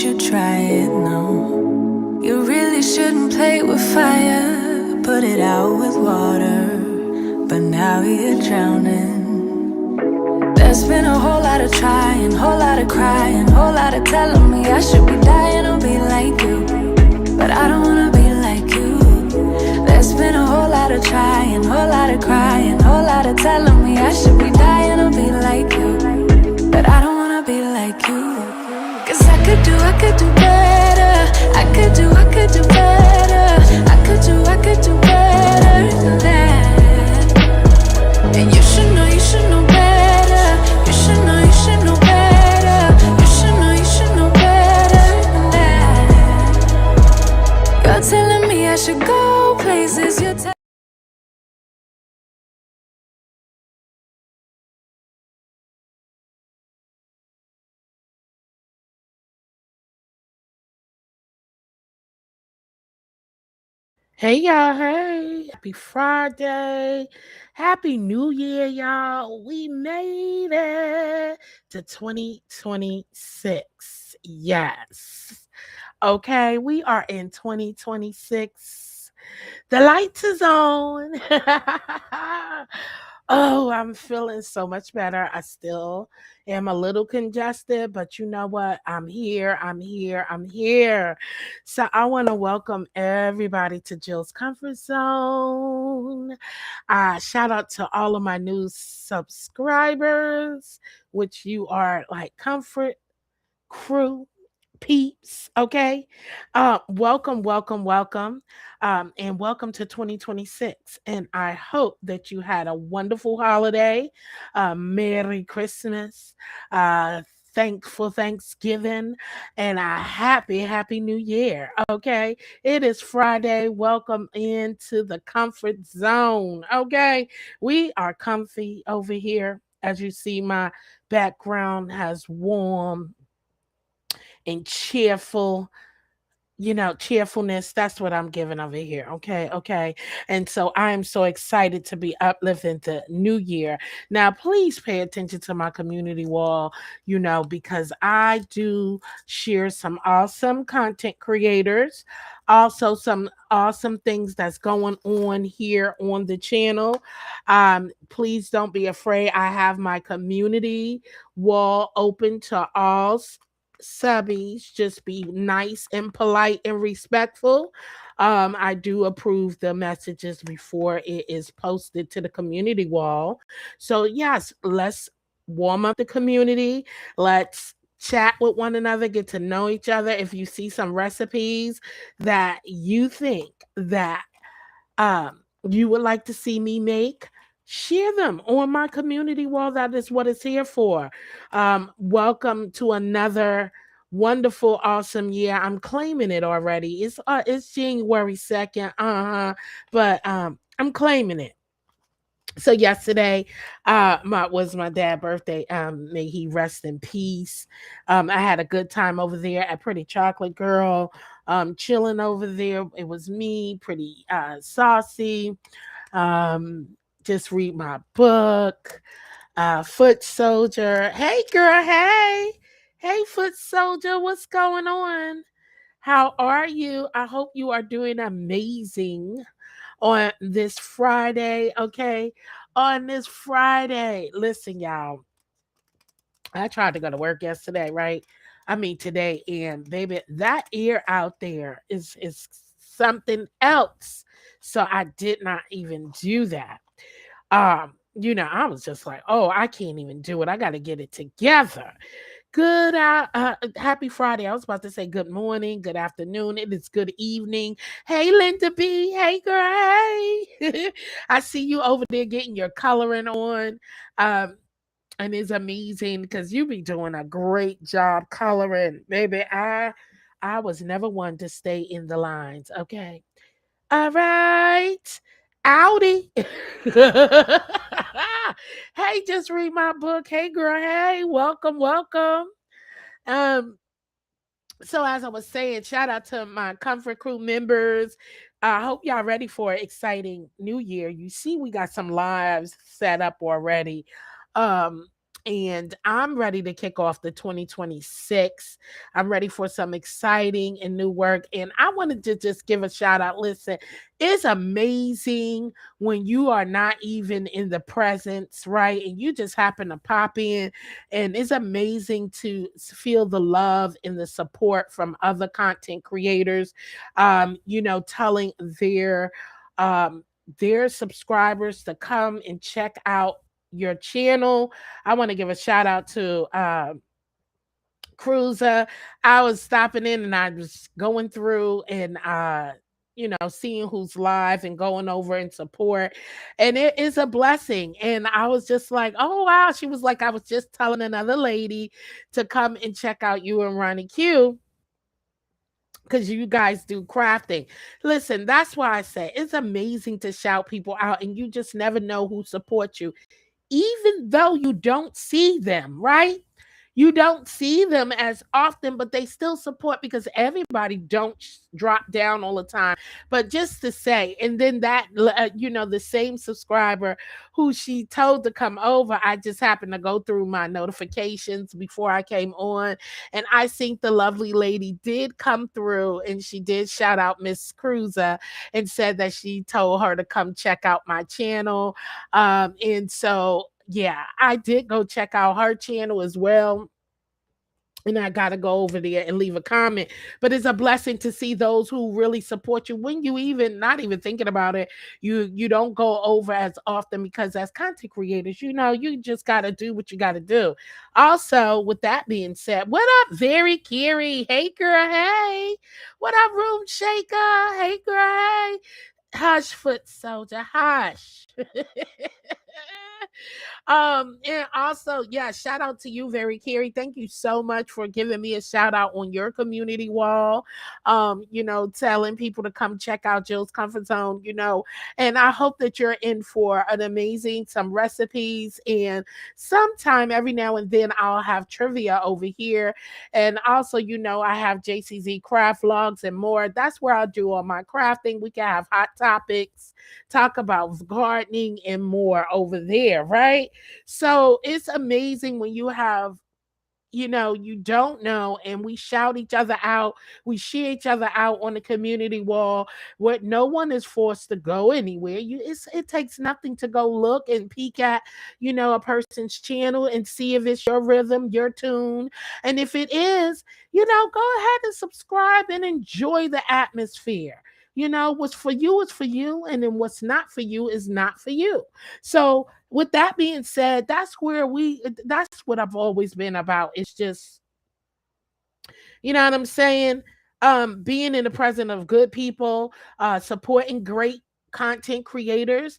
don't you try it, no. You really shouldn't play with fire, put it out with water, but now you're drowning. There's been a whole lot of trying, whole lot of crying, whole lot of telling me I should be dying or be like you, but I don't wanna be like you. There's been a whole lot of trying, whole lot of crying, whole lot of telling me I should be dying or be like you, but I don't wanna be like you. Cause I could do better. I could do better. I could do better than that. And you should know better. You should know better. You should know better than that. You're telling me I should go places. You're Hey y'all, hey, happy Friday, happy New Year, y'all. We made it to 2026. Yes. Okay, we are in 2026. The lights is on. Oh, I'm feeling so much better. I still am a little congested, but you know what? I'm here. I'm here. I'm here. So I want to welcome everybody to Jill's Comfort Zone. Shout out to all of my new subscribers, which you are like Comfort Crew peeps. Okay. Welcome, and welcome to 2026. And I hope that you had a wonderful holiday. Merry Christmas. Thankful Thanksgiving and a happy New Year. Okay. It is Friday. Welcome into the comfort zone. Okay. We are comfy over here. As you see, my background has warm and cheerful, cheerfulness. That's what I'm giving over here. Okay. And so I am so excited to be uplifting the new year. Now, please pay attention to my community wall, because I do share some awesome content creators, also some awesome things that's going on here on the channel. Please don't be afraid. I have my community wall open to all subbies. Just be nice and polite and respectful. I do approve the messages before it is posted to the community wall. So yes, let's warm up the community. Let's chat with one another, get to know each other. If you see some recipes that you think that you would like to see me make, share them on my community wall. That is what it's here for. Welcome to another wonderful, awesome year. I'm claiming it already. It's January 2nd. But I'm claiming it. So yesterday was my dad's birthday. May he rest in peace. I had a good time over there at Pretty Chocolate Girl, chilling over there. It was me, pretty saucy. um just read my book. Foot Soldier, hey girl, hey Foot Soldier, what's going on? How are you? I hope you are doing amazing on this Friday. Okay, on this Friday, listen, y'all, I tried to go to work yesterday, right? I mean today, and baby, that ear out there is something else. So I did not even do that. I was just like, oh, I can't even do it. I got to get it together. Good, happy Friday. I was about to say good morning, good afternoon. It is good evening. Hey, Linda B. Hey, girl. Hey. I see you over there getting your coloring on. Um, and it's amazing because you be doing a great job coloring, baby. I was never one to stay in the lines. Okay. All right. Outie. Hey, just read my book. Hey, girl. Hey, welcome. Um, so as I was saying, shout out to my Comfort Crew members. I hope y'all ready for an exciting new year. You see, we got some lives set up already. Um, and I'm ready to kick off the 2026. I'm ready for some exciting and new work. And I wanted to just give a shout out. Listen, it's amazing when you are not even in the presence, right? And you just happen to pop in. And it's amazing to feel the love and the support from other content creators, telling um, their subscribers to come and check out your channel. I want to give a shout out to Cruiser. I was stopping in and I was going through and seeing who's live and going over and support. And it is a blessing. And I was just like, oh wow. She was like, I was just telling another lady to come and check out you and Ronnie Q because you guys do crafting. Listen, that's why I say it's amazing to shout people out and you just never know who supports you even though you don't see them, right? You don't see them as often, but they still support because everybody don't drop down all the time. But just to say, and then the same subscriber who she told to come over, I just happened to go through my notifications before I came on, and I think the lovely lady did come through, and she did shout out Miss Cruiser and said that she told her to come check out my channel. And so yeah, I did go check out her channel as well. And I got to go over there and leave a comment. But it's a blessing to see those who really support you when you even not even thinking about it. You don't go over as often because as content creators, you just got to do what you got to do. Also, with that being said, what up, Very Kiri? Hey, girl. Hey. What up, Room Shaker? Hey, girl. Hey. Hush, foot soldier. Hush. And also, yeah, shout out to you, Very Carrie. Thank you so much for giving me a shout out on your community wall. Telling people to come check out Jill's Comfort Zone, and I hope that you're in for an amazing some recipes, and sometime every now and then I'll have trivia over here. And also, I have JCZ craft vlogs and more. That's where I'll do all my crafting. We can have hot topics, talk about gardening and more over there, right? So it's amazing when you have, you don't know, and we shout each other out, we share each other out on the community wall, where no one is forced to go anywhere. It takes nothing to go look and peek at, a person's channel and see if it's your rhythm, your tune. And if it is, go ahead and subscribe and enjoy the atmosphere. What's for you is for you, and then what's not for you is not for you. So with that being said, that's what I've always been about. It's just, you know what I'm saying? Being in the presence of good people, supporting great content creators.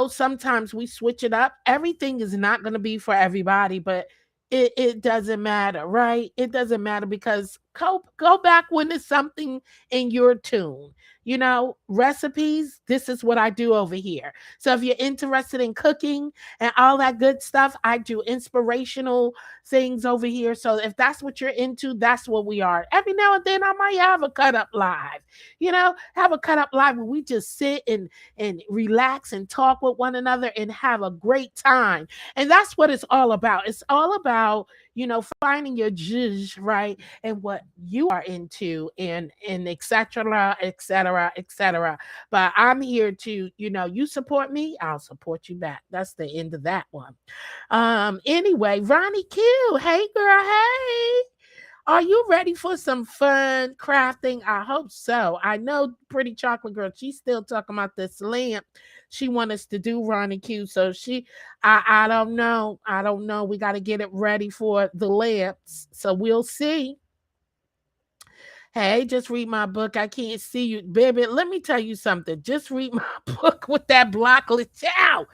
Sometimes we switch it up. Everything is not going to be for everybody, but it doesn't matter, right? It doesn't matter because go back when it's something in your tune. Recipes, this is what I do over here. So if you're interested in cooking and all that good stuff, I do inspirational things over here. So if that's what you're into, that's what we are. Every now and then I might have a cut up live, have a cut up live where we just sit and relax and talk with one another and have a great time. And that's what it's all about. It's all about, finding your zhuzh, right? And what you are into and et cetera, et cetera, et cetera. But I'm here to, you support me, I'll support you back. That's the end of that one. Anyway, Ronnie Q, hey girl, hey. Are you ready for some fun crafting? I hope so. I know Pretty Chocolate Girl, she's still talking about this lamp. She wants us to do Ronnie Q. So I don't know. I don't know. We got to get it ready for the lamps. So we'll see. Hey, just read my book. I can't see you. Baby, let me tell you something. Just read my book with that blocklet. Ciao.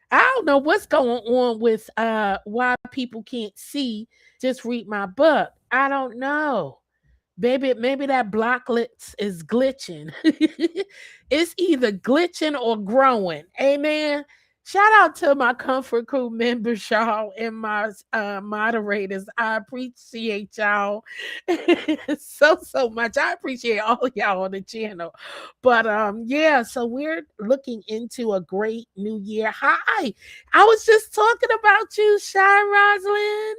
I don't know what's going on with why people can't see. Just read my book. I don't know. Baby, maybe that blocklet is glitching. It's either glitching or growing. Amen. Shout out to my Comfort Crew members, y'all, and my moderators. I appreciate y'all so much. I appreciate all of y'all on the channel. But yeah, so we're looking into a great new year. Hi, I was just talking about you, Shy Roslyn.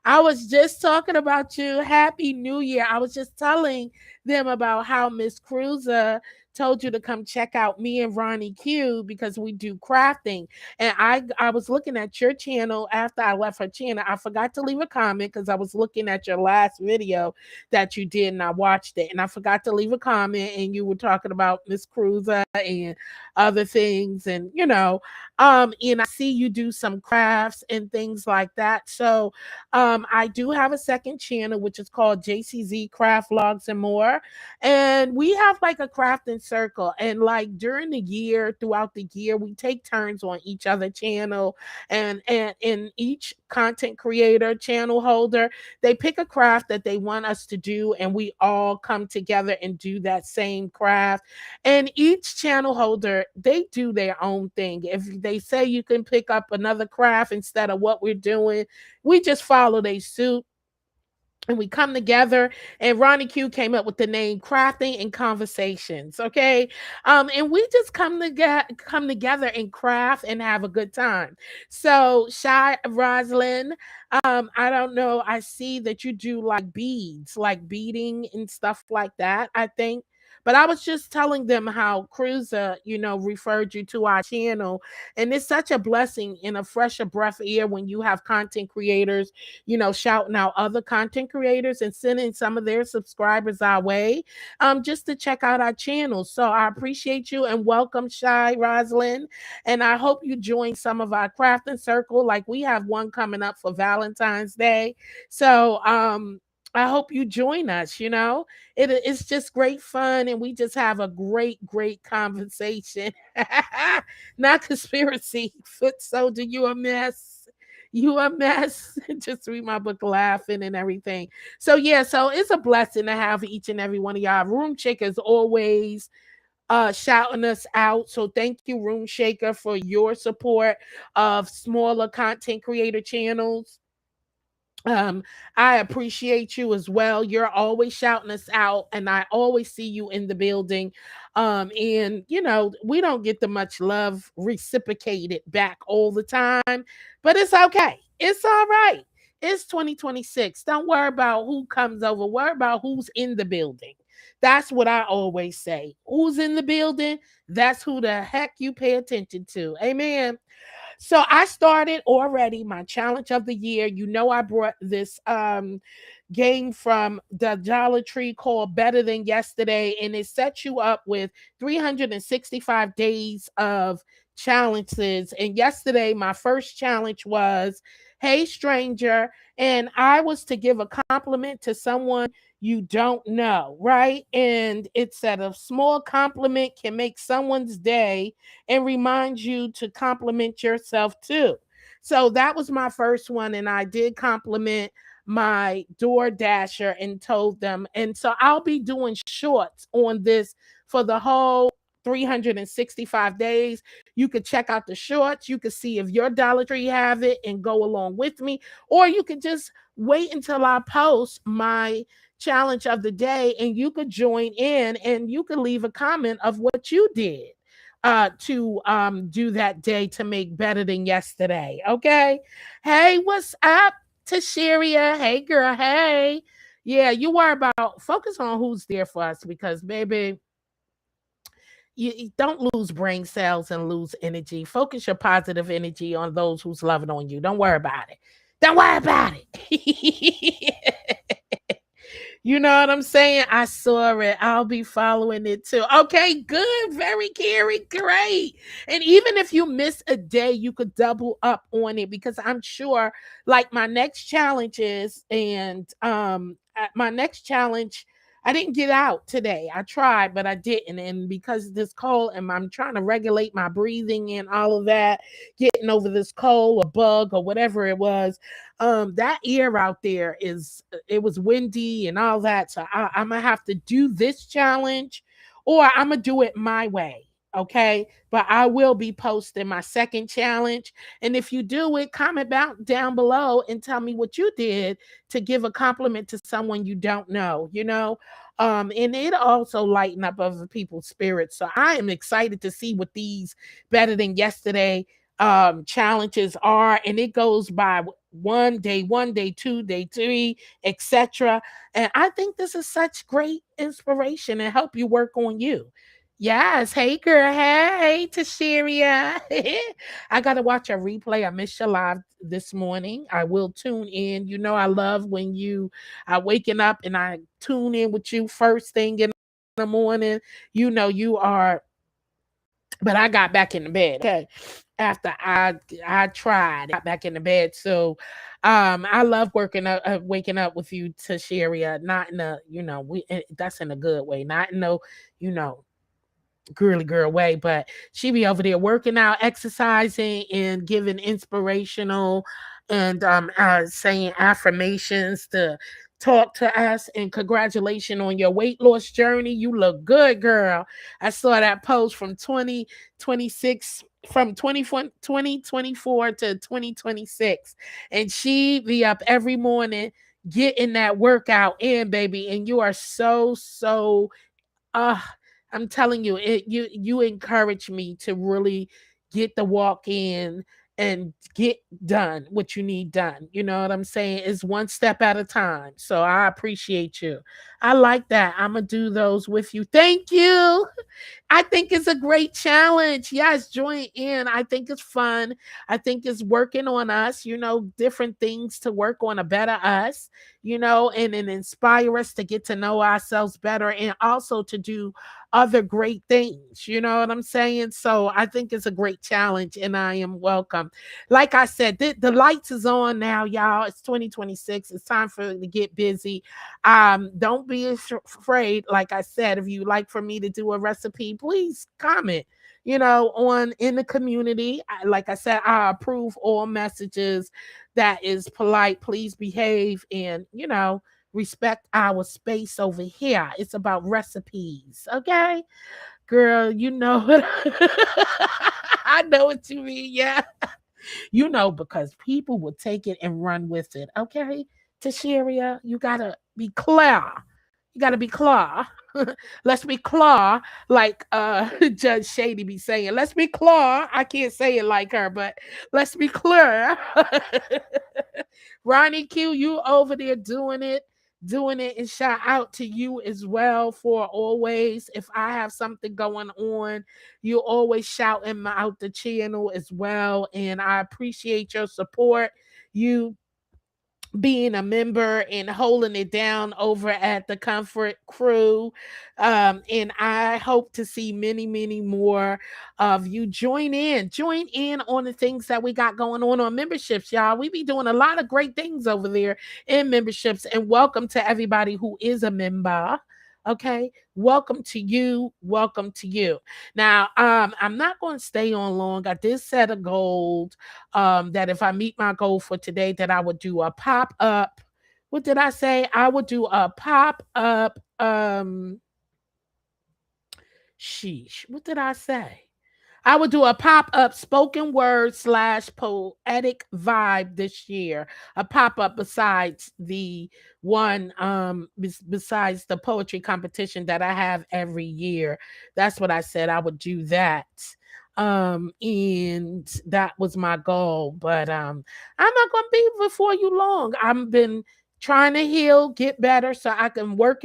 I was just talking about you. Happy New Year. I was just telling them about how Miss Cruiser told you to come check out me and Ronnie Q because we do crafting. And I was looking at your channel after I left her channel. I forgot to leave a comment because I was looking at your last video that you did and I watched it. And I forgot to leave a comment and you were talking about Miss Cruiser and other things. And and I see you do some crafts and things like that. So I do have a second channel, which is called JCZ Craft Vlogs and More. And we have like a crafting circle. And like during the year, throughout the year, we take turns on each other channel. And in each content creator, channel holder, they pick a craft that they want us to do. And we all come together and do that same craft. And each channel holder, they do their own thing. If they say you can pick up another craft instead of what we're doing, we just follow their suit and we come together. And Ronnie Q came up with the name Crafting and Conversations. Okay. And we just come together and craft and have a good time. So Shy Roslyn, I don't know. I see that you do like beads, like beading and stuff like that, I think. But I was just telling them how Cruiser, referred you to our channel. And it's such a blessing in a fresher breath of air when you have content creators, shouting out other content creators and sending some of their subscribers our way, just to check out our channel. So I appreciate you and welcome, Shy Roslyn. And I hope you join some of our crafting circle. Like we have one coming up for Valentine's Day. So I hope you join us. It's just great fun and we just have a great conversation. Not conspiracy. Foot soldier, you a mess. You a mess. Just read my book laughing and everything. So yeah, so it's a blessing to have each and every one of y'all. Room Shakers always shouting us out. So thank you, Room Shaker, for your support of smaller content creator channels. I appreciate you as well. You're always shouting us out, and I always see you in the building. And we don't get the much love reciprocated back all the time, but it's okay. It's all right. It's 2026. Don't worry about who comes over. Worry about who's in the building. That's what I always say. Who's in the building? That's who the heck you pay attention to. Amen. So I started already my challenge of the year. I brought this game from the Dollar Tree called Better Than Yesterday, and it sets you up with 365 days of challenges. And yesterday, my first challenge was, hey, stranger. And I was to give a compliment to someone you don't know, right? And it said a small compliment can make someone's day and remind you to compliment yourself too. So that was my first one. And I did compliment my door dasher and told them. And so I'll be doing shorts on this for the whole 365 days. You could check out the shorts. You could see if your Dollar Tree have it and go along with me, or you could just wait until I post my challenge of the day and you could join in and you could leave a comment of what you did to do that day to make better than yesterday. Okay. Hey, what's up, Tashiria? Hey, girl. Hey. Yeah, you worry about focus on who's there for us because, baby, you don't lose brain cells and lose energy. Focus your positive energy on those who's loving on you. Don't worry about it. Don't worry about it. You know what I'm saying? I saw it. I'll be following it too. Okay, good. Very Carrie. Great. And even if you miss a day, you could double up on it because I'm sure like my next challenge is, and my next challenge, I didn't get out today. I tried, but I didn't. And because of this cold, and I'm trying to regulate my breathing and all of that, getting over this cold or bug or whatever it was. That air out there it was windy and all that. So I'm gonna have to do this challenge or I'm gonna do it my way. Okay, but I will be posting my second challenge. And if you do it, comment down below and tell me what you did to give a compliment to someone you don't know, and it also lighten up other people's spirits. So I am excited to see what these better than yesterday challenges are, and it goes by one day two, day three, etc. And I think this is such great inspiration and help you work on you. Yes. Hey, girl. Hey, Tashiria. I got to watch a replay. I missed your live this morning. I will tune in. I love when you are waking up and I tune in with you first thing in the morning. You are, but I got back in the bed. Okay. After I tried, got back in the bed. So I love waking up with you, Tashiria. Not in a, that's in a good way. Not in no, you know, girly girl way, but she be over there working out, exercising, and giving inspirational and saying affirmations to talk to us. And congratulations on your weight loss journey. You look good, girl. I saw that post from 2026, from 2024 to 2026, and she be up every morning getting that workout in, baby. And you are so uh I'm telling you, you encourage me to really get the walk in and get done what you need done. You know what I'm saying? It's one step at a time. So I appreciate you. I like that. I'm gonna do those with you. Thank you. I think it's a great challenge. Yes, join in. I think it's fun. I think it's working on us, different things to work on a better us, and inspire us to get to know ourselves better and also to do other great things. You know what I'm saying? So I think it's a great challenge and I am welcome. Like I said, the lights is on now, y'all. It's 2026. It's time for to get busy. Don't be afraid. Like I said, if you like for me to do a recipe, please comment, on in the community. Like I said, I approve all messages that is polite. Please behave and, respect our space over here. It's about recipes. Okay. Girl, you know what I know what you mean. Yeah. Because people will take it and run with it. Okay. Tashiria, you gotta be clear. You gotta be clear. Let's be clear, like Judge Shady be saying. Let's be clear. I can't say it like her, but let's be clear. Ronnie Q, you over there doing it, and shout out to you as well for always. If I have something going on, you always shouting out the channel as well, and I appreciate your support. You being a member and holding it down over at the Comfort Crew. And I hope to see many, many more of you join in on the things that we got going on memberships, y'all. We be doing a lot of great things over there in memberships, and welcome to everybody who is a member. Okay, welcome to you. Welcome to you. Now, I'm not going to stay on long. I did set a goal that if I meet my goal for today, that I would do a pop up. What did I say? I would do a pop up. Sheesh. What did I say? I would do a pop-up spoken word / poetic vibe this year. A pop-up besides the one besides the poetry competition that I have every year. That's what I said. I would do that. And that was my goal. But I'm not gonna be before you long. I've been trying to heal, get better so I can work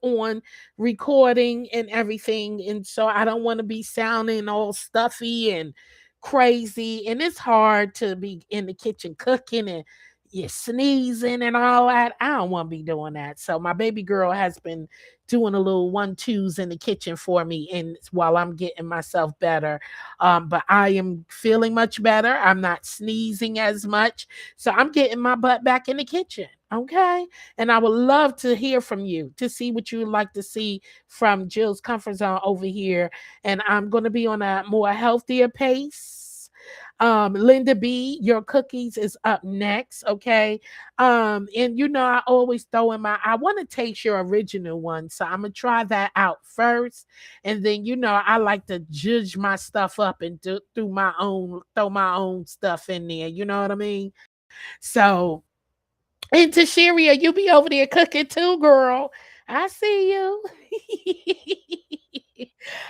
on recording and everything. And so I don't want to be sounding all stuffy and crazy. And it's hard to be in the kitchen cooking and you're sneezing and all that. I don't want to be doing that. So my baby girl has been doing a little 1-2s in the kitchen for me, and while I'm getting myself better. But I am feeling much better. I'm not sneezing as much. So I'm getting my butt back in the kitchen. Okay. And I would love to hear from you to see what you would like to see from Jill's Comfort Zone over here. And I'm going to be on a more healthier pace. Linda B, your cookies is up next, okay? And I always throw in I want to taste your original one, so I'm gonna try that out first, and then I like to judge my stuff up and throw my own stuff in there. You know what I mean? So, and Tashiria, you be over there cooking too, girl. I see you.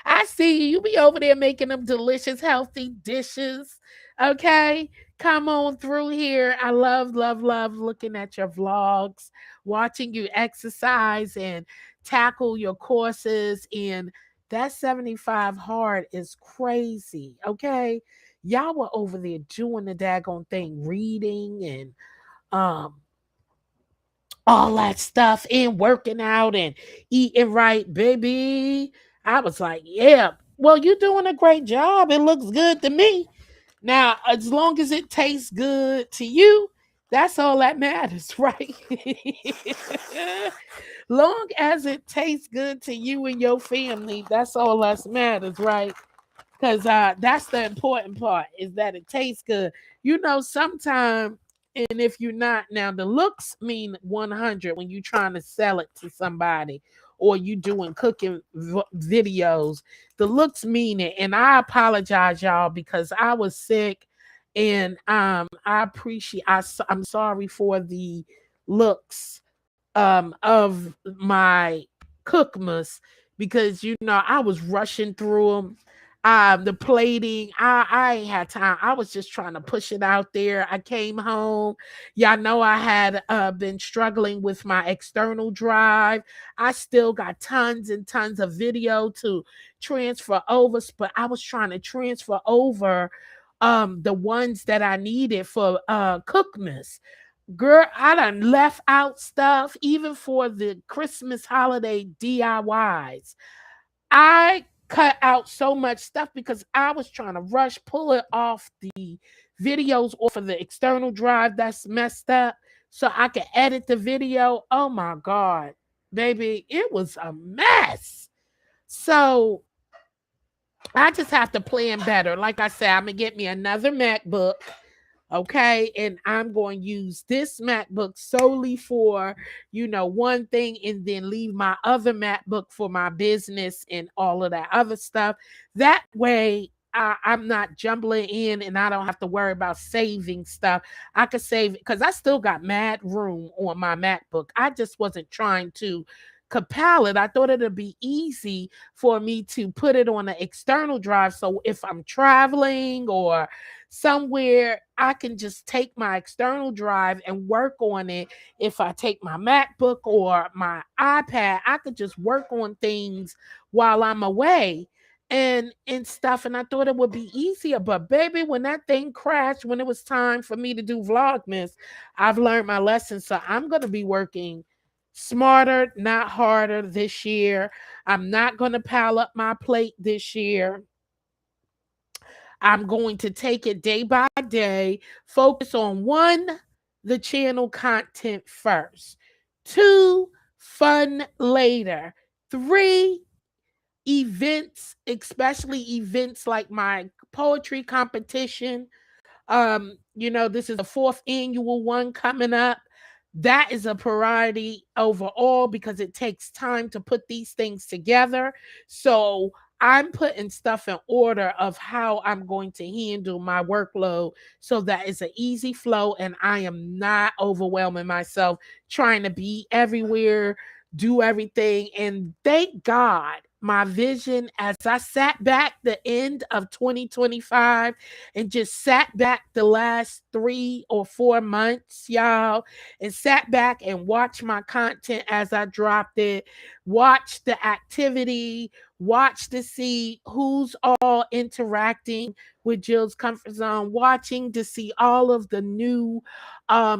I see you. You be over there making them delicious, healthy dishes. Okay. Come on through here. I love, love, love looking at your vlogs, watching you exercise and tackle your courses. And that 75 hard is crazy. Okay. Y'all were over there doing the daggone thing, reading and um all that stuff and working out and eating right, baby. I was like, yeah, well, you're doing a great job. It looks good to me. Now, as long as it tastes good to you, that's all that matters, right? Long as it tastes good to you and your family, that's all that matters, right? Because that's the important part is that it tastes good. Sometimes, and if you're not, now the looks mean 100 when you're trying to sell it to somebody or you doing cooking videos. The looks mean it. And I apologize, y'all, because I was sick, and I appreciate, I'm sorry for the looks of my cookmas, because I was rushing through them. The plating, I ain't had time. I was just trying to push it out there. I came home. Y'all know I had been struggling with my external drive. I still got tons and tons of video to transfer over, but I was trying to transfer over the ones that I needed for Cookmas. Girl, I done left out stuff even for the Christmas holiday DIYs. I cut out so much stuff because I was trying to rush, pull it off the videos off of the external drive that's messed up so I could edit the video. Oh my God, baby, it was a mess. So I just have to plan better. Like I said, I'm going to get me another MacBook. Okay. And I'm going to use this MacBook solely for, one thing, and then leave my other MacBook for my business and all of that other stuff. That way, I'm not jumbling in and I don't have to worry about saving stuff. I could save it because I still got mad room on my MacBook. I just wasn't trying to compile it. I thought it'd be easy for me to put it on an external drive. So if I'm traveling or somewhere, I can just take my external drive and work on it. If I take my MacBook or my iPad, I could just work on things while I'm away and stuff. And I thought it would be easier. But baby, when that thing crashed, when it was time for me to do Vlogmas, I've learned my lesson. So I'm going to be working smarter, not harder this year. I'm not going to pile up my plate this year. I'm going to take it day by day, focus on one, the channel content first, two, fun later, three, events, especially events like my poetry competition. This is the fourth annual one coming up. That is a priority overall because it takes time to put these things together. So I'm putting stuff in order of how I'm going to handle my workload so that it's an easy flow and I am not overwhelming myself trying to be everywhere, do everything. And thank God my vision, as I sat back the end of 2025 and just sat back the last 3 or 4 months, y'all, and sat back and watched my content as I dropped it, watched the activity, watched to see who's all interacting with Jill's Comfort Zone, watching to see all of the new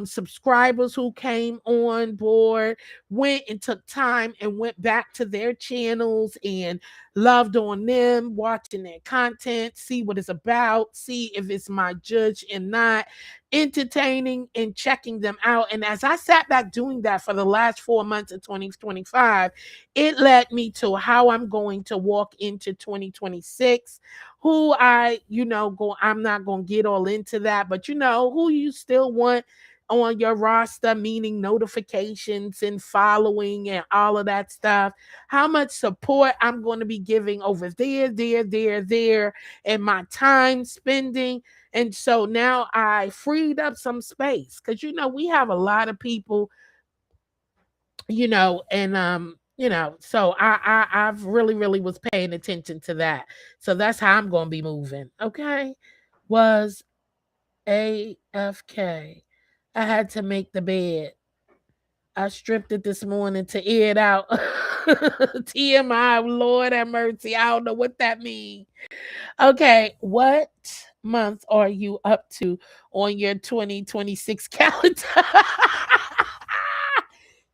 subscribers who came on board, went and took time and went back to their channels and loved on them, watching their content, see what it's about, see if it's my judge and not. entertaining and checking them out. And as I sat back doing that for the last 4 months of 2025, it led me to how I'm going to walk into 2026. Who I'm not going to get all into that, but who you still want on your roster, meaning notifications and following and all of that stuff. How much support I'm going to be giving over there, and my time spending. And so now I freed up some space because we have a lot of people, and so I've really was paying attention to that. So that's how I'm going to be moving. Okay, was AFK. I had to make the bed. I stripped it this morning to air it out. TMI, Lord have mercy. I don't know what that means. Okay, what month are you up to on your 2026 calendar?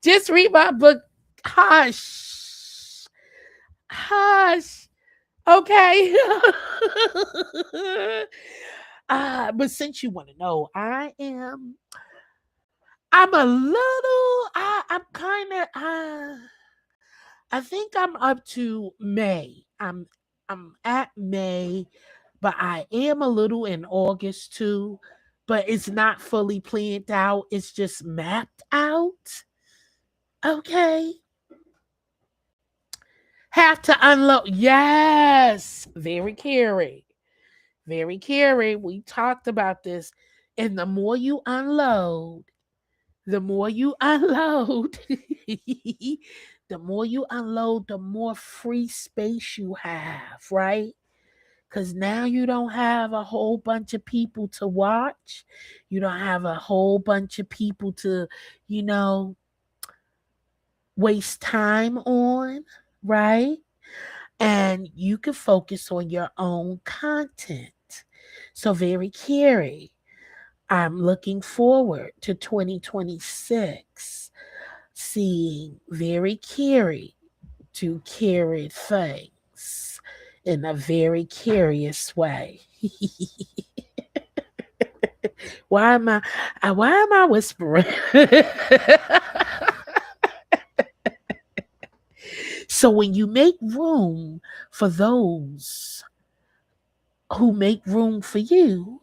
Just read my book. Hush. Hush. Okay. But since you want to know, I'm a little, I'm kind of, I think I'm up to May. I'm at May, but I am a little in August too. But it's not fully planned out. It's just mapped out. Okay. Have to unload. Yes. Very Carrie. Very Carrie. We talked about this. And the more you unload, the more you unload, the more free space you have, right? Because now you don't have a whole bunch of people to watch. You don't have a whole bunch of people to, waste time on, right? And you can focus on your own content. So, very Carrie, I'm looking forward to 2026, seeing very Carrie to carry things in a very curious way. Why am I whispering? So when you make room for those who make room for you,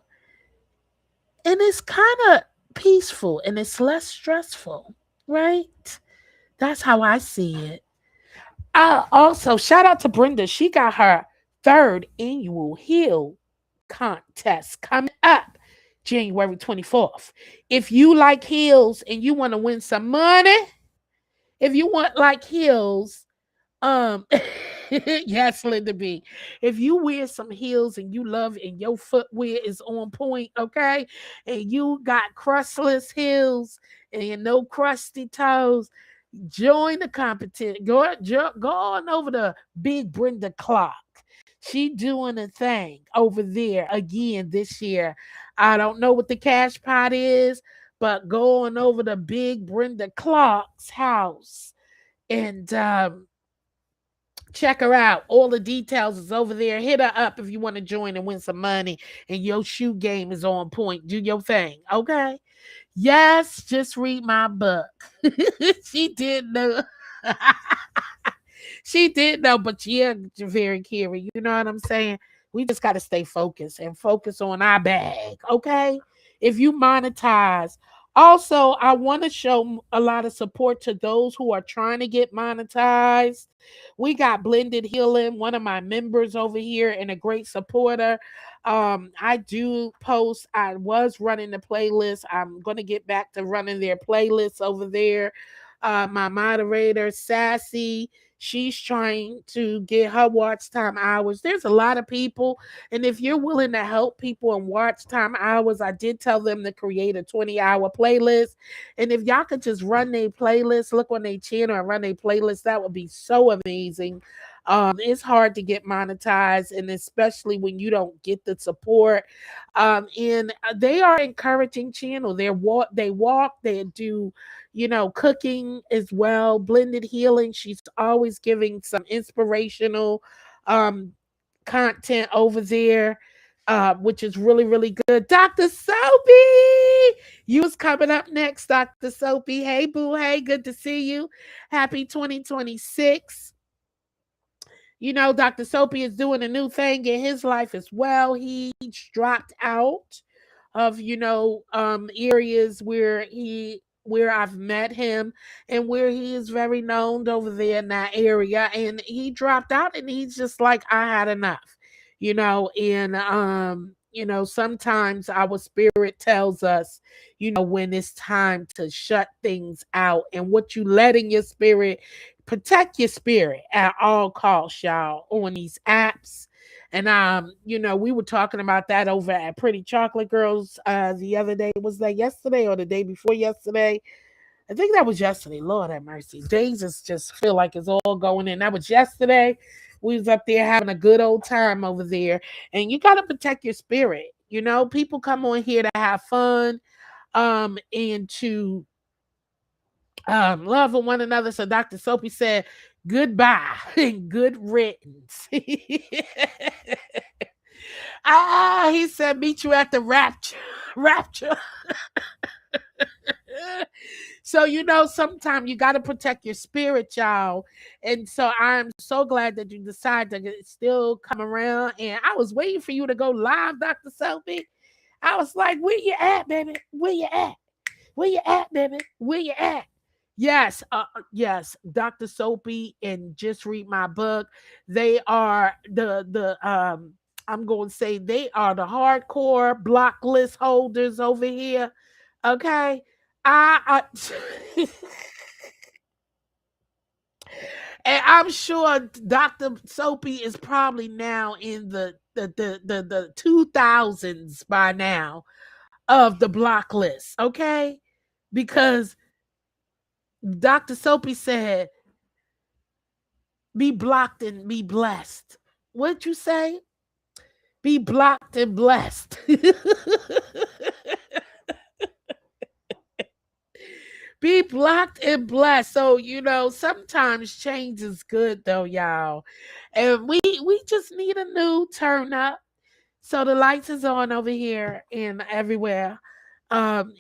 and it's kind of peaceful and it's less stressful, right? That's how I see it. Also, shout out to Brenda. She got her third annual Heal contest coming up January 24th. If you like heels and you want to win some money, if you want like heels, yes, Linda B. If you wear some heels and you love and your footwear is on point, okay, and you got crustless heels and no crusty toes, join the competition. Go on over to Big Brenda Clark. She doing a thing over there again this year. I don't know what the cash pot is, but go on over to Big Brenda Clark's house and check her out. All the details is over there. Hit her up if you want to join and win some money and your shoe game is on point. Do your thing, okay? Yes, just read my book. She did know. She did know, but yeah, very Carrie. You know what I'm saying? We just got to stay focused and focus on our bag, okay? If you monetize. Also, I want to show a lot of support to those who are trying to get monetized. We got Blended Healing, one of my members over here, and a great supporter. I do post. I was running the playlist. I'm going to get back to running their playlists over there. My moderator, Sassy, she's trying to get her watch time hours. There's a lot of people. And if you're willing to help people in watch time hours, I did tell them to create a 20-hour playlist. And if y'all could just run their playlist, look on their channel and run their playlist, that would be so amazing. It's hard to get monetized, and especially when you don't get the support. And they are encouraging channel. They walk, they do, cooking as well. Blended Healing. She's always giving some inspirational content over there. which is really, really good. Dr. Soapy, you was coming up next, Dr. Soapy. Hey, boo. Hey, good to see you. Happy 2026. You know, Dr. Soapy is doing a new thing in his life as well. He's dropped out of, areas where I've met him and where he is very known over there in that area. And he dropped out and he's just like, I had enough, sometimes our spirit tells us, when it's time to shut things out and what you let in your spirit. Protect your spirit at all costs, y'all, on these apps. And we were talking about that over at Pretty Chocolate Girls the other day. Was that yesterday or the day before yesterday? I think that was yesterday. Lord have mercy. Days just feel like it's all going in. That was yesterday. We was up there having a good old time over there. And you gotta protect your spirit. People come on here to have fun, and to love one another. So Dr. Soapy said goodbye and good riddance. He said meet you at the rapture. Rapture. So, sometimes you got to protect your spirit, y'all. And so I'm so glad that you decided to still come around. And I was waiting for you to go live, Dr. Soapy. I was like, where you at, baby? Where you at? Where you at, baby? Where you at? Yes, Dr. Soapy and Just Read My Book. They are I'm going to say they are the hardcore block list holders over here. Okay. I and I'm sure Dr. Soapy is probably now in the 2000s by now of the block list, okay? Because Dr. Soapy said, be blocked and be blessed. What'd you say? Be blocked and blessed. Be blocked and blessed. So, sometimes change is good though, y'all. And we just need a new turn up. So the lights is on over here and everywhere. And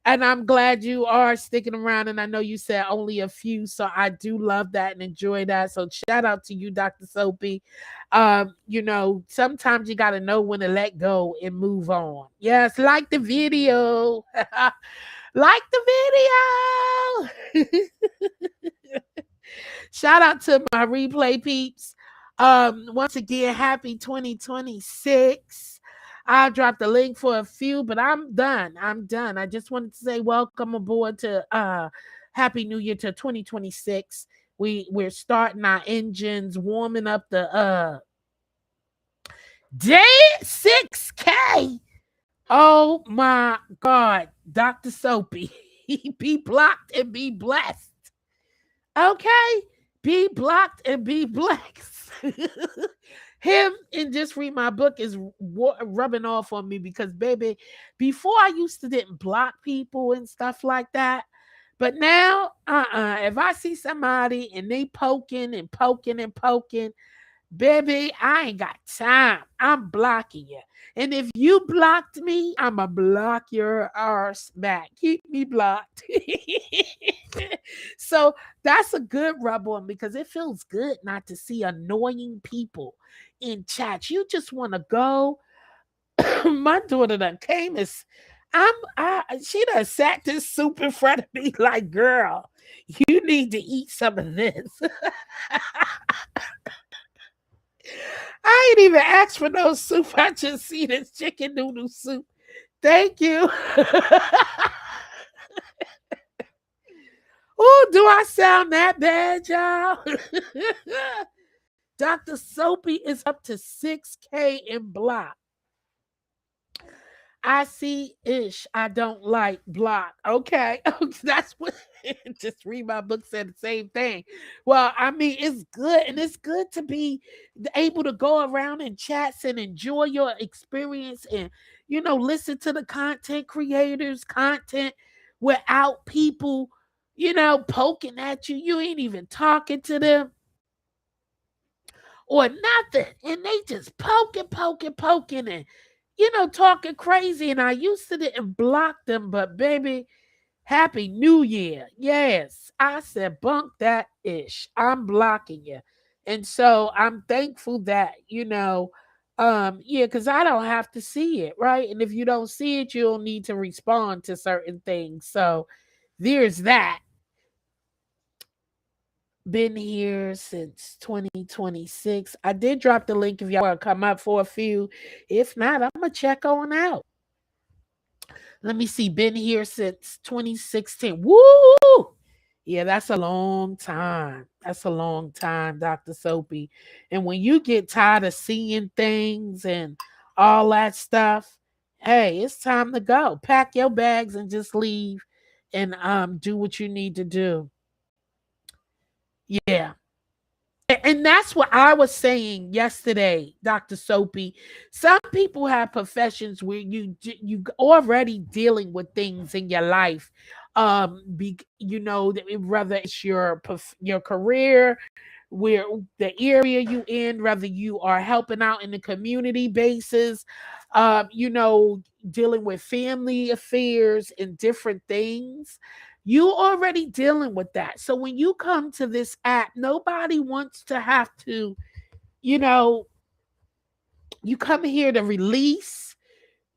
and I'm glad you are sticking around. And I know you said only a few, so I do love that and enjoy that. So shout out to you, Dr. Soapy. Sometimes you gotta know when to let go and move on. Yes, like the video. Like the video. Shout out to my replay peeps. Once again, happy 2026. I dropped the link for a few, but I'm done. I just wanted to say welcome aboard to Happy New Year to 2026. We're starting our engines, warming up the day 6K. Oh my God, Dr. Soapy. Be blocked and be blessed. Okay? Be blocked and be blessed. Him and Just Read My Book is rubbing off on me because, baby, before I used to didn't block people and stuff like that. But now, if I see somebody and they poking and poking and poking, baby, I ain't got time. I'm blocking you. And if you blocked me, I'ma block your arse back. Keep me blocked. So that's a good rub on because it feels good not to see annoying people in chat. You just want to go. My daughter done came as she done sat this soup in front of me like, girl, you need to eat some of this. I ain't even asked for no soup. I just see this chicken noodle soup. Thank you. Oh, do I sound that bad, y'all? Dr. Soapy is up to 6K in block. I see ish. I don't like block. Okay. That's what Just Read My Book said the same thing. Well, I mean, it's good. And it's good to be able to go around in chats and enjoy your experience and, listen to the content creators' content without people, poking at you. You ain't even talking to them. or nothing. And they just poking, and talking crazy. And I used to didn't block them, but baby, Happy New Year. Yes. I said, bunk that ish. I'm blocking you. And so I'm thankful that, yeah, because I don't have to see it, right? And if you don't see it, you'll need to respond to certain things. So there's that. Been here since 2026. I did drop the link if y'all want to come up for a few. If not, I'm going to check on out. Let me see. Been here since 2016. Woo! Yeah, that's a long time. That's a long time, Dr. Soapy. And when you get tired of seeing things and all that stuff, hey, it's time to go. Pack your bags and just leave and do what you need to do. Yeah. And that's what I was saying yesterday, Dr. Soapy. Some people have professions where you already dealing with things in your life. Whether it's your career, where the area you in, whether you are helping out in the community basis, dealing with family affairs and different things. You already dealing with that. So when you come to this app, nobody wants to have to, you know, you come here to release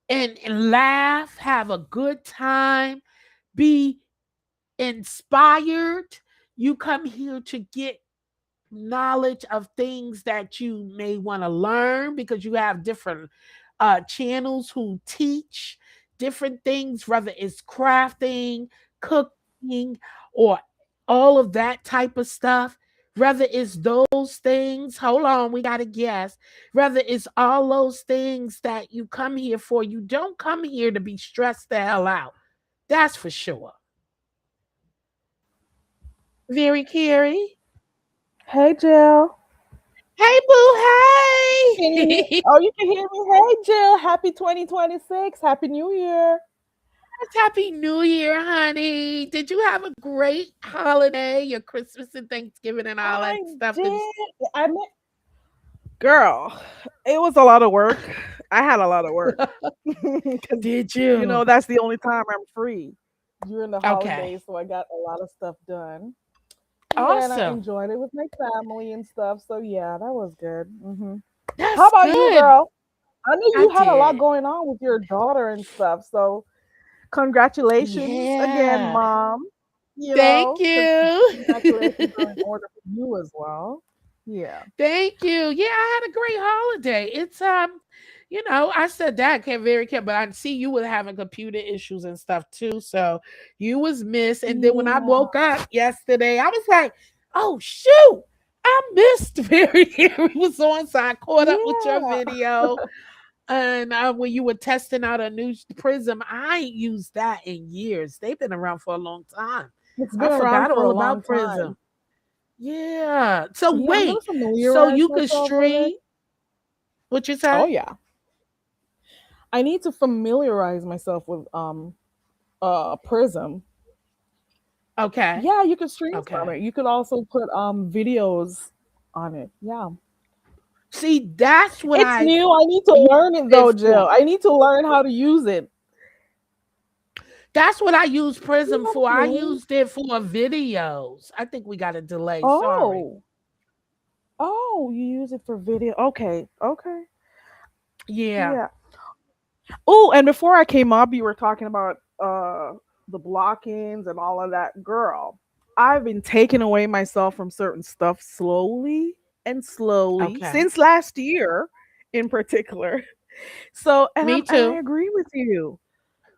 and laugh, have a good time, be inspired. You come here to get knowledge of things that you may want to learn because you have different channels who teach different things, whether it's crafting, cooking, or all of that type of stuff. Whether it's those things, hold on, we got to guess. Whether it's all those things that you come here for, you don't come here to be stressed the hell out. That's for sure. Very Carrie. Hey, Jill. Hey, boo, Can you hear? hey. Oh, you can hear me. Hey, Jill. Happy 2026. Happy New Year. Happy New Year, honey. Did you have a great holiday, your Christmas and Thanksgiving and all that I stuff? did. I met. Girl, it was a lot of work. I had a lot of work because Did you? that's the only time I'm free during the Okay. holidays. So I got a lot of stuff done. Yeah, and I Awesome. enjoyed it with my family and stuff. So yeah, that was good. How That's about you, good. girl? I know I you had a lot did. going on with your daughter and stuff. So congratulations again, Yeah. mom. Thank Because you. congratulations are in order for you as well. Yeah. Thank you. Yeah, I had a great holiday. I said that can't very care, but I see you were having computer issues and stuff too. So you was missed. And then when I Yeah. woke up yesterday, I was like, oh shoot, I missed very It was on, so I caught up with your Yeah. video. And when you were testing out a new prism, I ain't used that in years. They've been around for a long time. It's I been around forgot for a all long about time. prism. Yeah. So Yeah, I'm gonna wait, so familiarize you could myself with it. stream what you Oh say? yeah. I need to familiarize myself with Prism. Okay. Yeah, you can stream from Okay. it. You could also put videos on it. Yeah. See, that's what It's I new. I need to use learn it it though, for. Jill. I need to learn how to use it. That's what I use You Prism know for. what I I mean? used it for videos. I think we got a delay. Sorry. Oh. Oh, you use it for video. Okay. Okay. Yeah. Yeah. Oh, and before I came up, you were talking about the block-ins and all of that. Girl, I've been taking away myself from certain stuff slowly and slowly Okay. since last year in particular. So, Me and I too. agree with you.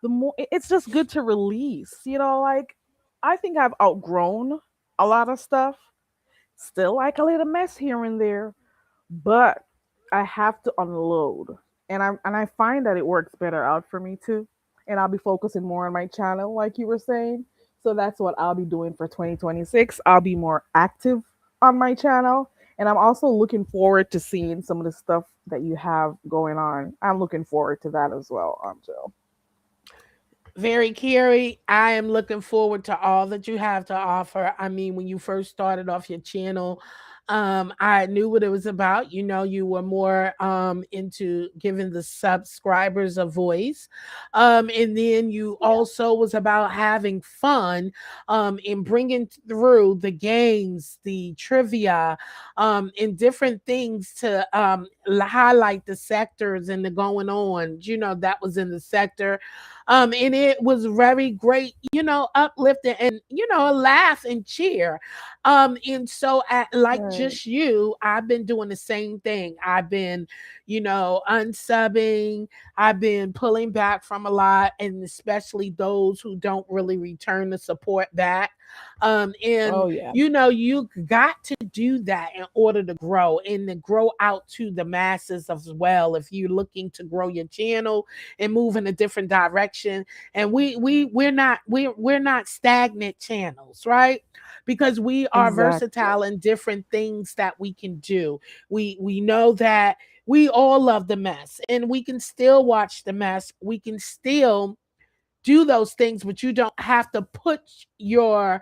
The more it's just good to release, like I think I've outgrown a lot of stuff. Still like a little mess here and there, but I have to unload. And I find that it works better out for me too. And I'll be focusing more on my channel, like you were saying. So that's what I'll be doing for 2026. I'll be more active on my channel. And I'm also looking forward to seeing some of the stuff that you have going on. I'm looking forward to that as well, Joe. Very Carrie, I am looking forward to all that you have to offer. I mean, when you first started off your channel, I knew what it was about. You were more into giving the subscribers a voice. And then you Yeah. also was about having fun in bringing through the games, the trivia, and different things to highlight the sectors and the going on. That was in the sector. And it was very great, uplifting and, a laugh and cheer. And so like Right. just you, I've been doing the same thing. I've been, unsubbing, I've been pulling back from a lot, and especially those who don't really return the support back. And Oh yeah. you got to do that in order to grow and to grow out to the masses as well. If you're looking to grow your channel and move in a different direction, and we're not stagnant channels, right? Because we are Exactly. versatile in different things that we can do. We know that we all love the mess, and we can still watch the mess. We can still do those things, but you don't have to put your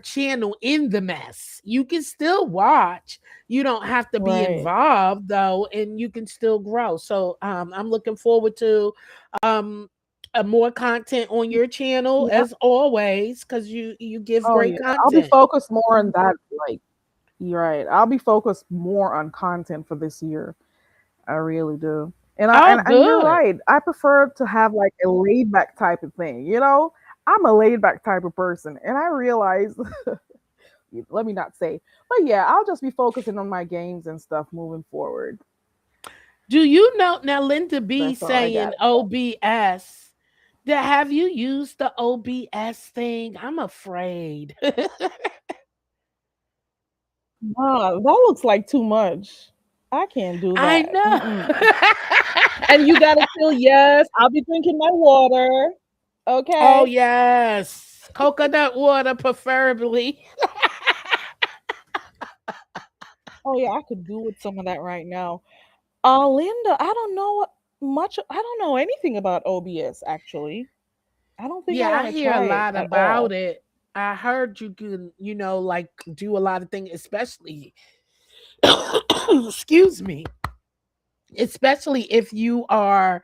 channel in the mess. You can still watch. You don't have to be Right. involved though, and you can still grow. So I'm looking forward to um more content on your channel Yeah. as always, because you give Oh great yeah. I'll be content. focused more on that. Like, you're right. I'll be focused more on content for this year. I really do. And I Oh, and you're good. right. I prefer to have like a laid back type of thing. I'm a laid back type of person, and I realize let me not say, but yeah, I'll just be focusing on my games and stuff moving forward. Do you know now Linda B That's all I got. saying OBS? That have you used the OBS thing? I'm afraid. Nah, that looks like too much. I can't do I that. know. Mm-mm. And you gotta feel, yes, I'll be drinking my water. Oh Okay. yes. Coconut water preferably. Oh yeah, I could do with some of that right now. Linda, I don't know much. I don't know anything about OBS actually. I don't think I Yeah, want I to hear a try it lot at about all. it. I heard you can, like do a lot of things, especially excuse me, especially if you are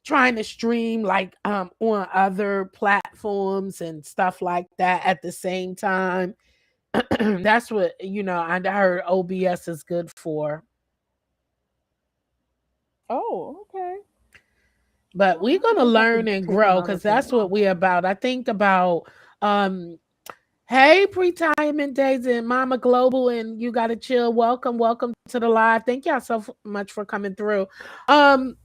trying to stream like on other platforms and stuff like that at the same time. That's what I heard OBS is good for. Oh, okay. But Oh, we're I gonna guess I learn could and take grow another because thing that's what on. we're about. I think about um hey pre-retirement days and Mama Global, and you gotta chill. Welcome to the live. Thank y'all so much for coming through. Um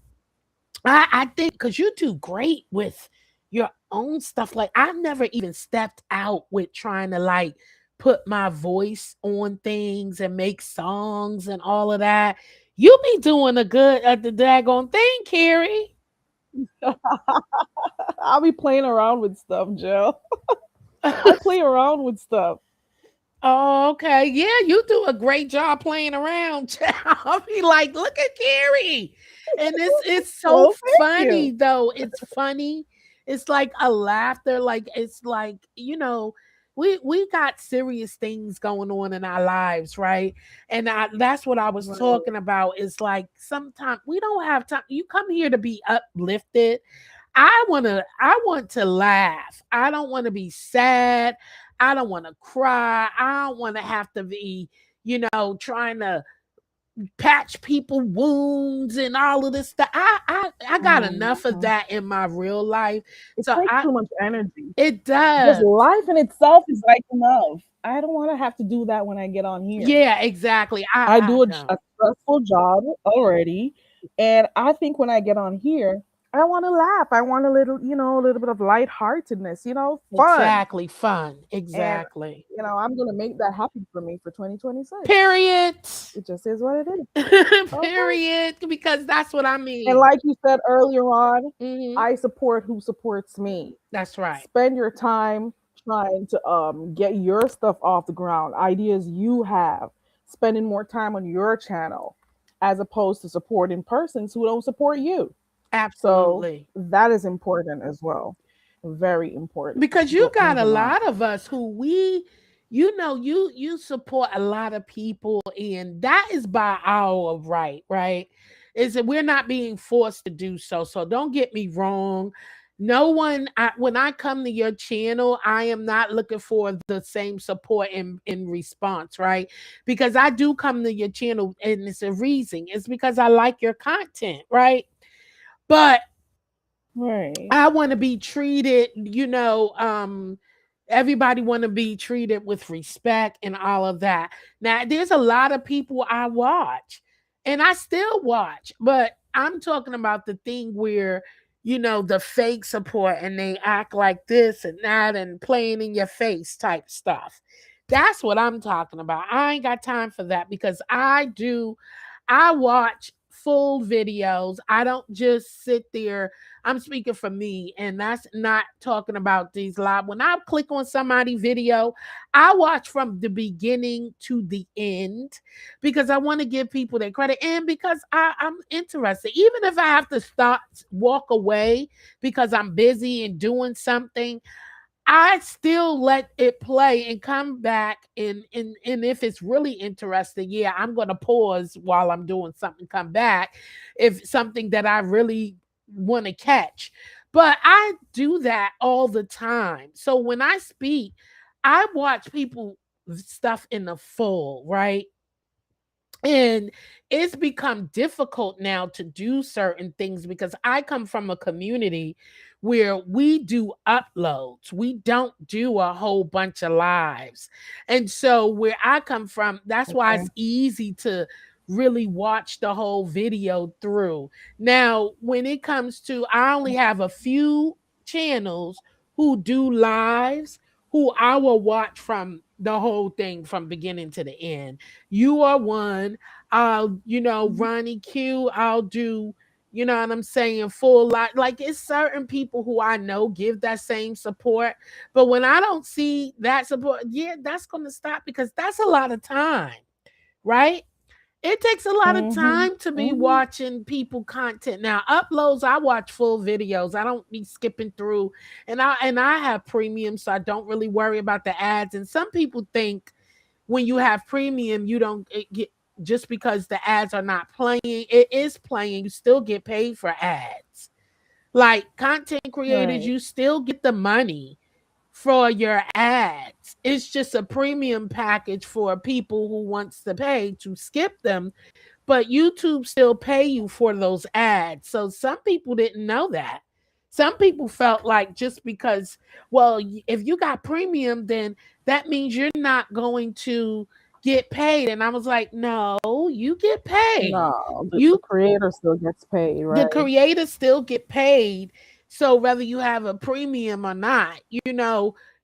I think because you do great with your own stuff. Like I've never even stepped out with trying to like put my voice on things and make songs and all of that. You be doing a good at the daggone thing, Carrie. I'll be playing around with stuff, Joe. I play around with stuff. Oh, okay. Yeah, you do a great job playing around. Child. I'll be like, look at Carrie. And it's so Well, thank funny you. though. It's funny. It's like a laughter. Like it's like, we got serious things going on in our lives, right? And that's what I was Right. talking about. Is like sometimes we don't have time. You come here to be uplifted. I want to laugh. I don't want to be sad. I don't want to cry. I don't want to have to be, trying to patch people wounds and all of this stuff. I got enough of Mhm. that in my real life. It So takes too much energy. it Just does. life in itself is like enough. I don't want to have to do that when I get on here. Yeah, exactly. I I do a don't. stressful job already, and I think when I get on here, I want to laugh. I want a little bit of lightheartedness, fun. Exactly. Fun. And Exactly. I'm gonna make that happen for me for 2026. Period. It just is what it is. Okay. Period. Because that's what I And mean. like you said earlier on, Hmm. I support who supports me. That's right. Spend your time trying to get your stuff off the ground, ideas you have, spending more time on your channel as opposed to supporting persons who don't support you. So Absolutely. that is important as well. Very important. Because you Go got a moving on. lot of us who we, you support a lot of people, and that is by our right? Is that we're not being forced to do so. So don't get me wrong. No one, when I come to your channel, I am not looking for the same support in response, right? Because I do come to your channel, and it's a reason. It's because I like your content, right? But Right. I want to be treated, everybody want to be treated with respect and all of that. Now, there's a lot of people I watch and I still watch, but I'm talking about the thing where, the fake support and they act like this and that and playing in your face type stuff. That's what I'm talking about. I ain't got time for that because I watch full videos. I don't just sit there. I'm speaking for me, and that's not talking about these live. When I click on somebody's video, I watch from the beginning to the end because I want to give people their credit and because I'm interested. Even if I have to stop, walk away because I'm busy and doing something, I still let it play and come back and if it's really interesting, yeah, I'm gonna pause while I'm doing something, come back if something that I really want to catch. But I do that all the time. So when I speak, I watch people stuff in the full, right? And it's become difficult now to do certain things because I come from a community where we do uploads. We don't do a whole bunch of lives. And so, where I come from, that's why Okay. it's easy to really watch the whole video through. Now, when it comes to, I only have a few channels who do lives who I will watch from the whole thing from beginning to the end. You are one. I'll, Mhm. Ronnie Q, I'll do, you know what I'm saying, full lot. Like it's certain people who I know give that same support. But when I don't see that support, yeah, that's gonna stop because that's a lot of time, right? It takes a lot of Mhm. time to be Mhm. watching people content. Now, uploads, I watch full videos. I don't be skipping through. And I have premium, so I don't really worry about the ads. And some people think when you have premium, you don't get just because the ads are not playing, it is playing, you still get paid for ads. Like content creators, Right. you still get the money for your ads. It's just a premium package for people who wants to pay to skip them, but YouTube still pay you for those ads. So some people didn't know that. Some people felt like just because, well, if you got premium, then that means you're not going to get paid. And I was like, no, you get paid. No, the You, creator still gets paid, the right? creators still get paid. So whether you have a premium or not,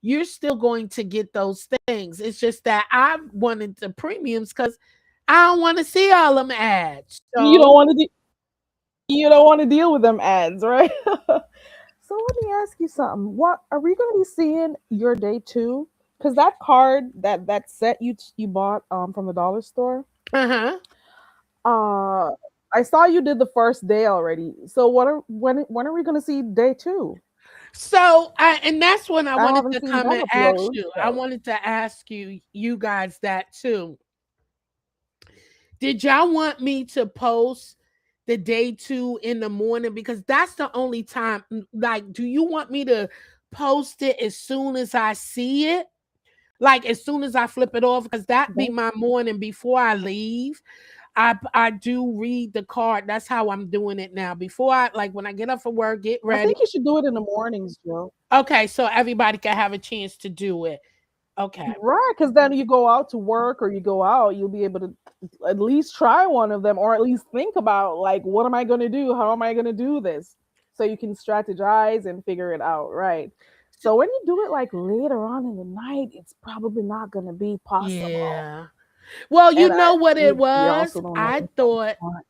you're still going to get those things. It's just that I wanted the premiums because I don't want to see all them ads. You don't So, want to you don't want to deal with them ads, right? So let me ask you something. What are we going to be seeing your day two? Because that card, that set you bought from the dollar store, uh-huh. uh, I saw you did the first day already. So when are we going to see day two? And that's when I I wanted haven't to seen come that and ask upload. you. I So wanted to ask you guys that too. Did y'all want me to post the day two in the morning? Because that's the only time. Like, do you want me to post it as soon as I see it? Like as soon as I flip it off, because that be that, my morning before I leave. I do read the card. That's how I'm doing it now. Before I like when I get up for work, get I ready. think you should do it in the mornings, Joe. Okay, so everybody can have a chance to do it. Okay. Right, because then you go out to work or you go out, you'll be able to at least try one of them or at least think about like, what am I going to do? How am I going to do this? So you can strategize and figure it out, right? So when you do it like later on in the night, it's probably not going to be possible. Yeah. Well, you And know what it you was? also don't know I if that's thought fine.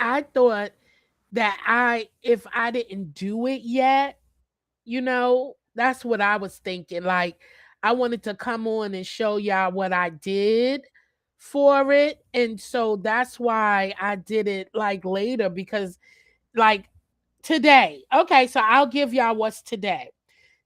I thought that if I didn't do it yet, that's what I was thinking. Like I wanted to come on and show y'all what I did for it. And so that's why I did it like later because like today. Okay, so I'll give y'all what's today.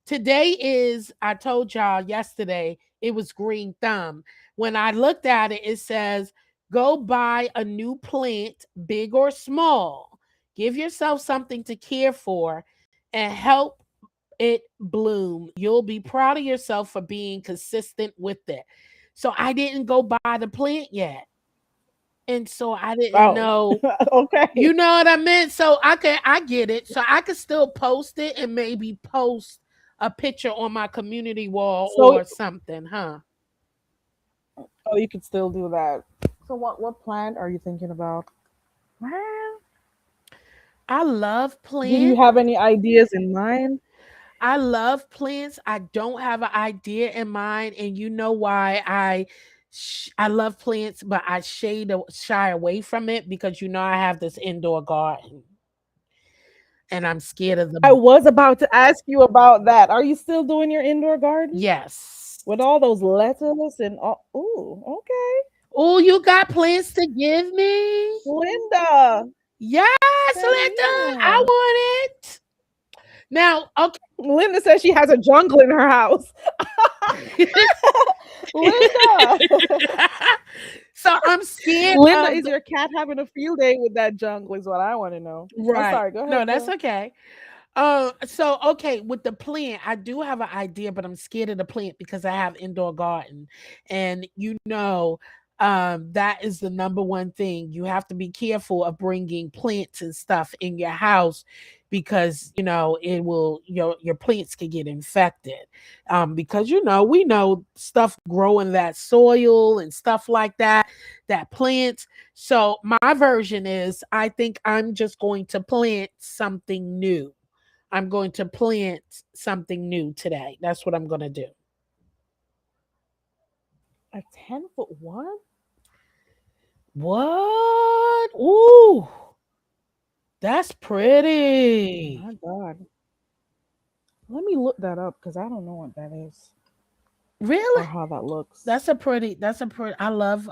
Today is, I told y'all yesterday, It was Green Thumb. When I looked at it, it says, go buy a new plant, big or small. Give yourself something to care for and help it bloom. You'll be proud of yourself for being consistent with it. So I didn't go buy the plant yet. And so I didn't Oh, know, okay. you know what I meant? So I get it. So I could still post it and maybe post a picture on my community wall So, or something, huh? oh, you could still do that. So, what plant are you thinking about? Man, I love did you plants. have any ideas in mind? I love plants. I don't have an idea in mind, and you know why I love plants, but I shy away from it because you know I have this indoor garden, and I'm scared of I the was about to ask you about that. Are you still doing your indoor garden yes. with all those lettuce and all? Ooh, okay. Oh, you got plants to give me? Linda, Yes, Linda, I Selena. want it. Now, Linda says she has a jungle in her house. okay. Linda. So I'm scared Linda, of is your cat having a field day with that jungle? Is what I want to know. I'm right. sorry. Go No, ahead, that's girl. okay. So okay, with the plant, I do have an idea, but I'm scared of the plant because I have indoor garden, and that is the number one thing. You have to be careful of bringing plants and stuff in your house because it will your plants can get infected. Because we know stuff grow in that soil and stuff like that, that plants. So my version is I think I'm just going to plant something new. I'm going to plant something new today. That's what I'm going to do. A 10-foot one? What? Ooh, that's pretty. My God. Let me look that up because I don't know what that is or Really? how that looks. That's a pretty I love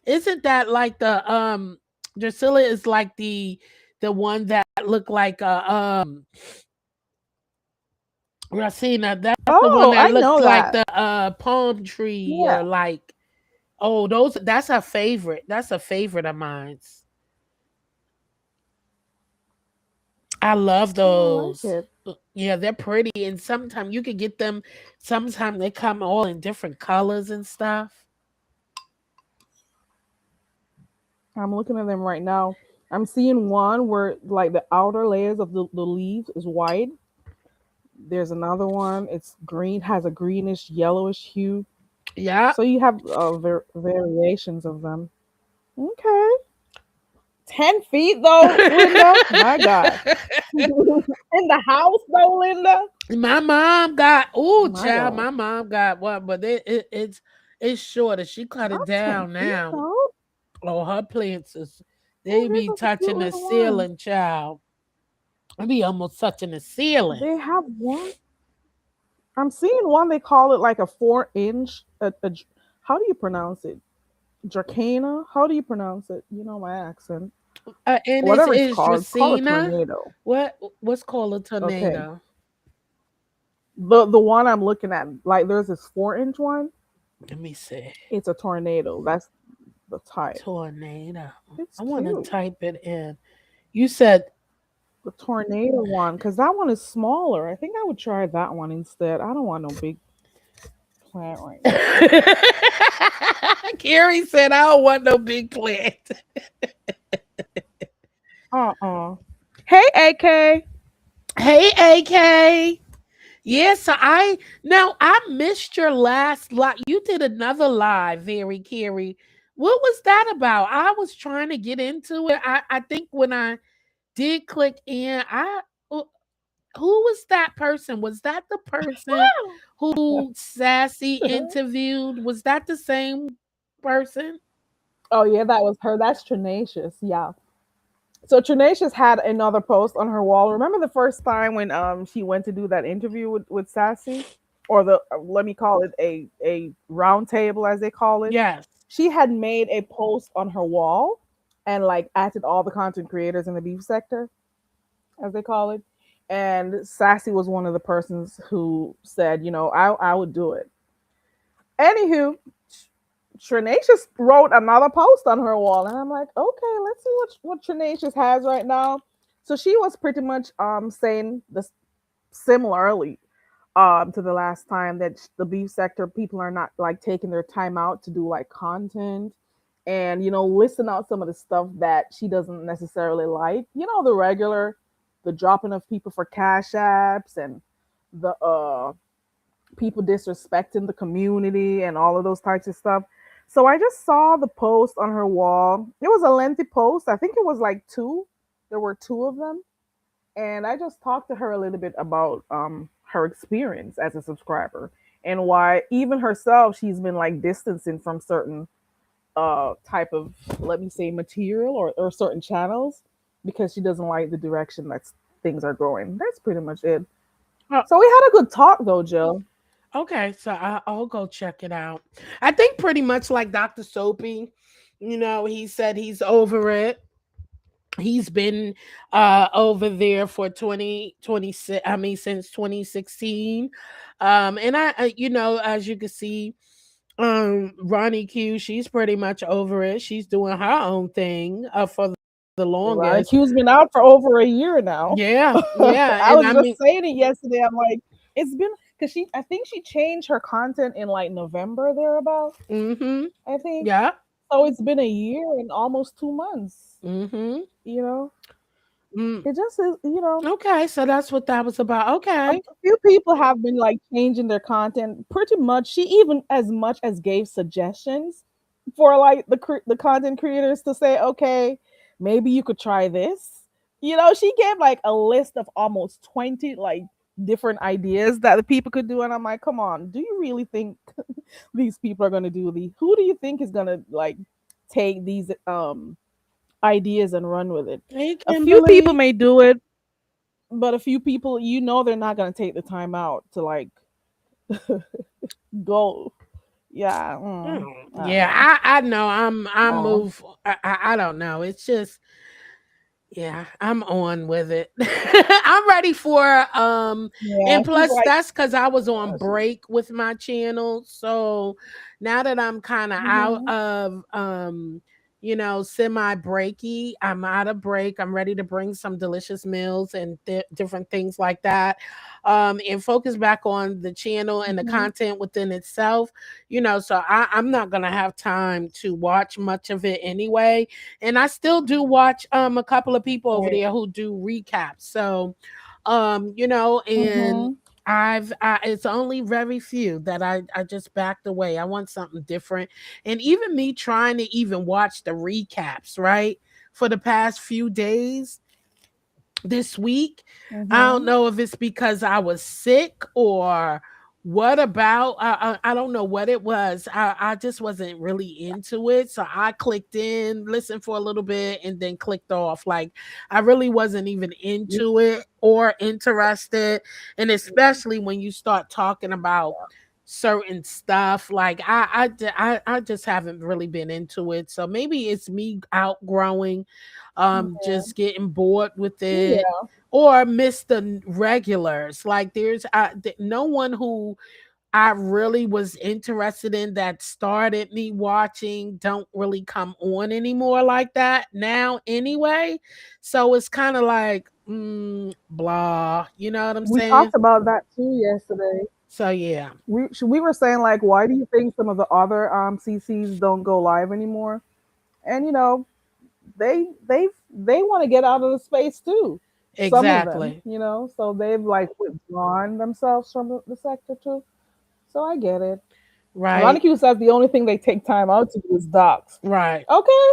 isn't that like the Drusilla is like the one that looked like a Racina, that's the one Oh, that I looked know like that. the palm tree Yeah, or like oh those that's a favorite. That's a favorite of mine. I love I like those. it. Yeah, they're pretty, and sometimes you can get them. Sometimes they come all in different colors and stuff. I'm looking at them right now. I'm seeing one where like the outer layers of the leaves is white. There's another one. It's green, has a greenish yellowish hue. Yeah. So you have variations of them. Okay. 10 feet though, Linda. My God. In the house though, Linda. My mom got oh My child. God. My mom got one, but it's shorter. She cut it Not 10 down feet now. though. Oh, her plants is Oh, they here's be a cute touching the little one. ceiling, child. They be almost touching the ceiling. They have one. I'm seeing one. They call it like a 4 inch. How do you pronounce it? Dracana. How do you pronounce it? You know my accent. And Whatever it's is called. It's called a Dracena. tornado. What's called a Okay. tornado? The one I'm looking at, like there's this 4 inch one. Let me see. It's a tornado. That's the type. Tornado. It's I want to cute. type it in. You said The tornado one, because that one is smaller. I think I would try that one instead. I don't want no big plant right now. Carrie said, I don't want no big plant. Hey, AK. Hey, AK. Yeah, so I missed your last live. You did another live, very Carrie. What was that about? I was trying to get into it. I think when I did click in, who was that person? Was that the person who Sassy interviewed? Was that the same person? Oh yeah, that was her. That's Trinacious. Yeah. So Trinacious had another post on her wall. Remember the first time when she went to do that interview with Sassy, or the let me call it a round table as they call it. Yes. She had made a post on her wall and like added all the content creators in the beef sector, as they call it. And Sassy was one of the persons who said, I would do it. Anywho, Trinacious wrote another post on her wall, and I'm like, okay, let's see what Trinacious has right now. So she was pretty much saying this similarly to the last time that the beef sector people are not like taking their time out to do like content and listen out some of the stuff that she doesn't necessarily like. The regular, the dropping of people for cash apps and the people disrespecting the community and all of those types of stuff. So I just saw the post on her wall. It was a lengthy post. I think it was like two. There were two of them, and I just talked to her a little bit about her experience as a subscriber and why even herself she's been like distancing from certain type of, let me say, material or certain channels because she doesn't like the direction that things are going. That's pretty much it. Oh, So we had a good talk though, Jill. okay, so I'll go check it out. I think pretty much like Dr. Soapy, he said he's over it. He's been over there for 2026, I mean since 2016. And as you can see, Ronnie Q, she's pretty much over it. She's doing her own thing for the Ronnie longest. Q's been out for over a year now. Yeah, yeah. I And was I just mean, saying it yesterday. I'm like, it's been because I think she changed her content in like November thereabout. mm-hmm. I think Yeah. so. It's been a year and almost 2 months. Mm-hmm. You know, Mm. it just is. Okay, so that's what that was about. Okay. A few people have been like changing their content. Pretty much, she even as much as gave suggestions for like the content creators to say, okay, maybe you could try this. She gave like a list of almost 20 like different ideas that the people could do, and I'm like, come on, do you really think these people are going to do these? Who do you think is going to like take these ideas and run with it? Hey, A few people Kimberly. may do it, but a few people, they're not going to take the time out to like go. Yeah, I don't Yeah, know. I know. I'm Uh, moved. I don't know. It's just, yeah, I'm on with it. I'm ready for yeah, and she's plus like, that's because I was on break with my channel. So now that I'm kind of out mm-hmm. of semi breaky, I'm out of break. I'm ready to bring some delicious meals and different things like that. And focus back on the channel and the Mm-hmm. content within itself. So I'm not gonna have time to watch much of it anyway, and I still do watch a couple of people over Right. there who do recaps. So and Mm-hmm. it's only very few that I just backed away. I want something different. And even me trying to even watch the recaps, right? For the past few days this week. I don't Mm-hmm. know if it's because I was sick or what about I don't know what it was. I just wasn't really into it. So I clicked in, listened for a little bit, and then clicked off. Like I really wasn't even into it or interested. And especially when you start talking about certain stuff, like I just haven't really been into it. So maybe it's me outgrowing, Yeah. just getting bored with it, Yeah. or miss the regulars. Like there's no one who I really was interested in that started me watching don't really come on anymore like that now anyway. So it's kind of like blah, you know what I'm We saying? talked about that too yesterday. So yeah. We were saying like, why do you think some of the other CCs don't go live anymore? And they want to get out of the space too. Some of them, Exactly. so they've like withdrawn themselves from the sector too. So I get it. Right. Q says the only thing they take time out to do is docs. Right. Okay,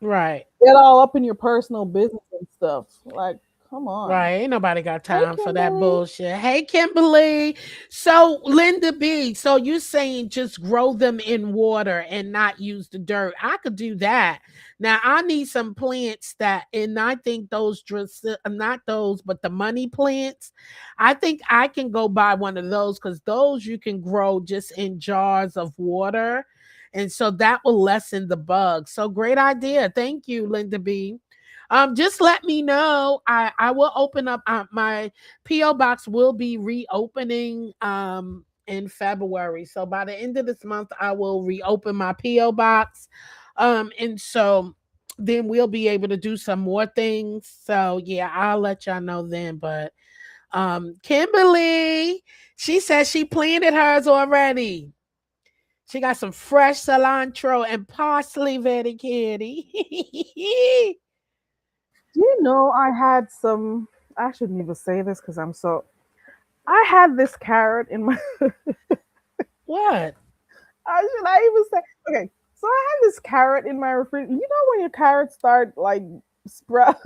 Right. get all up in your personal business and stuff. Like, come on. Right. Ain't nobody got Hey, time for that Kimberly. bullshit. Hey, Kimberly. So, Linda B, so you're saying just grow them in water and not use the dirt. I could do that. Now, I need some plants and I think not those, but the money plants. I think I can go buy one of those because those you can grow just in jars of water. And so that will lessen the bugs. So, great idea. Thank you, Linda B. Just let me know. I will open up my PO box will be reopening in February. So by the end of this month, I will reopen my PO box. And so then we'll be able to do some more things. So yeah, I'll let y'all know then. But Kimberly, she says she planted hers already. She got some fresh cilantro and parsley, very kitty. Do you know I had some? I shouldn't even say this because I'm so. I had this carrot in my. What? Should I even say? Okay, so I had this carrot in my refrigerator. You know when your carrots start like sprout.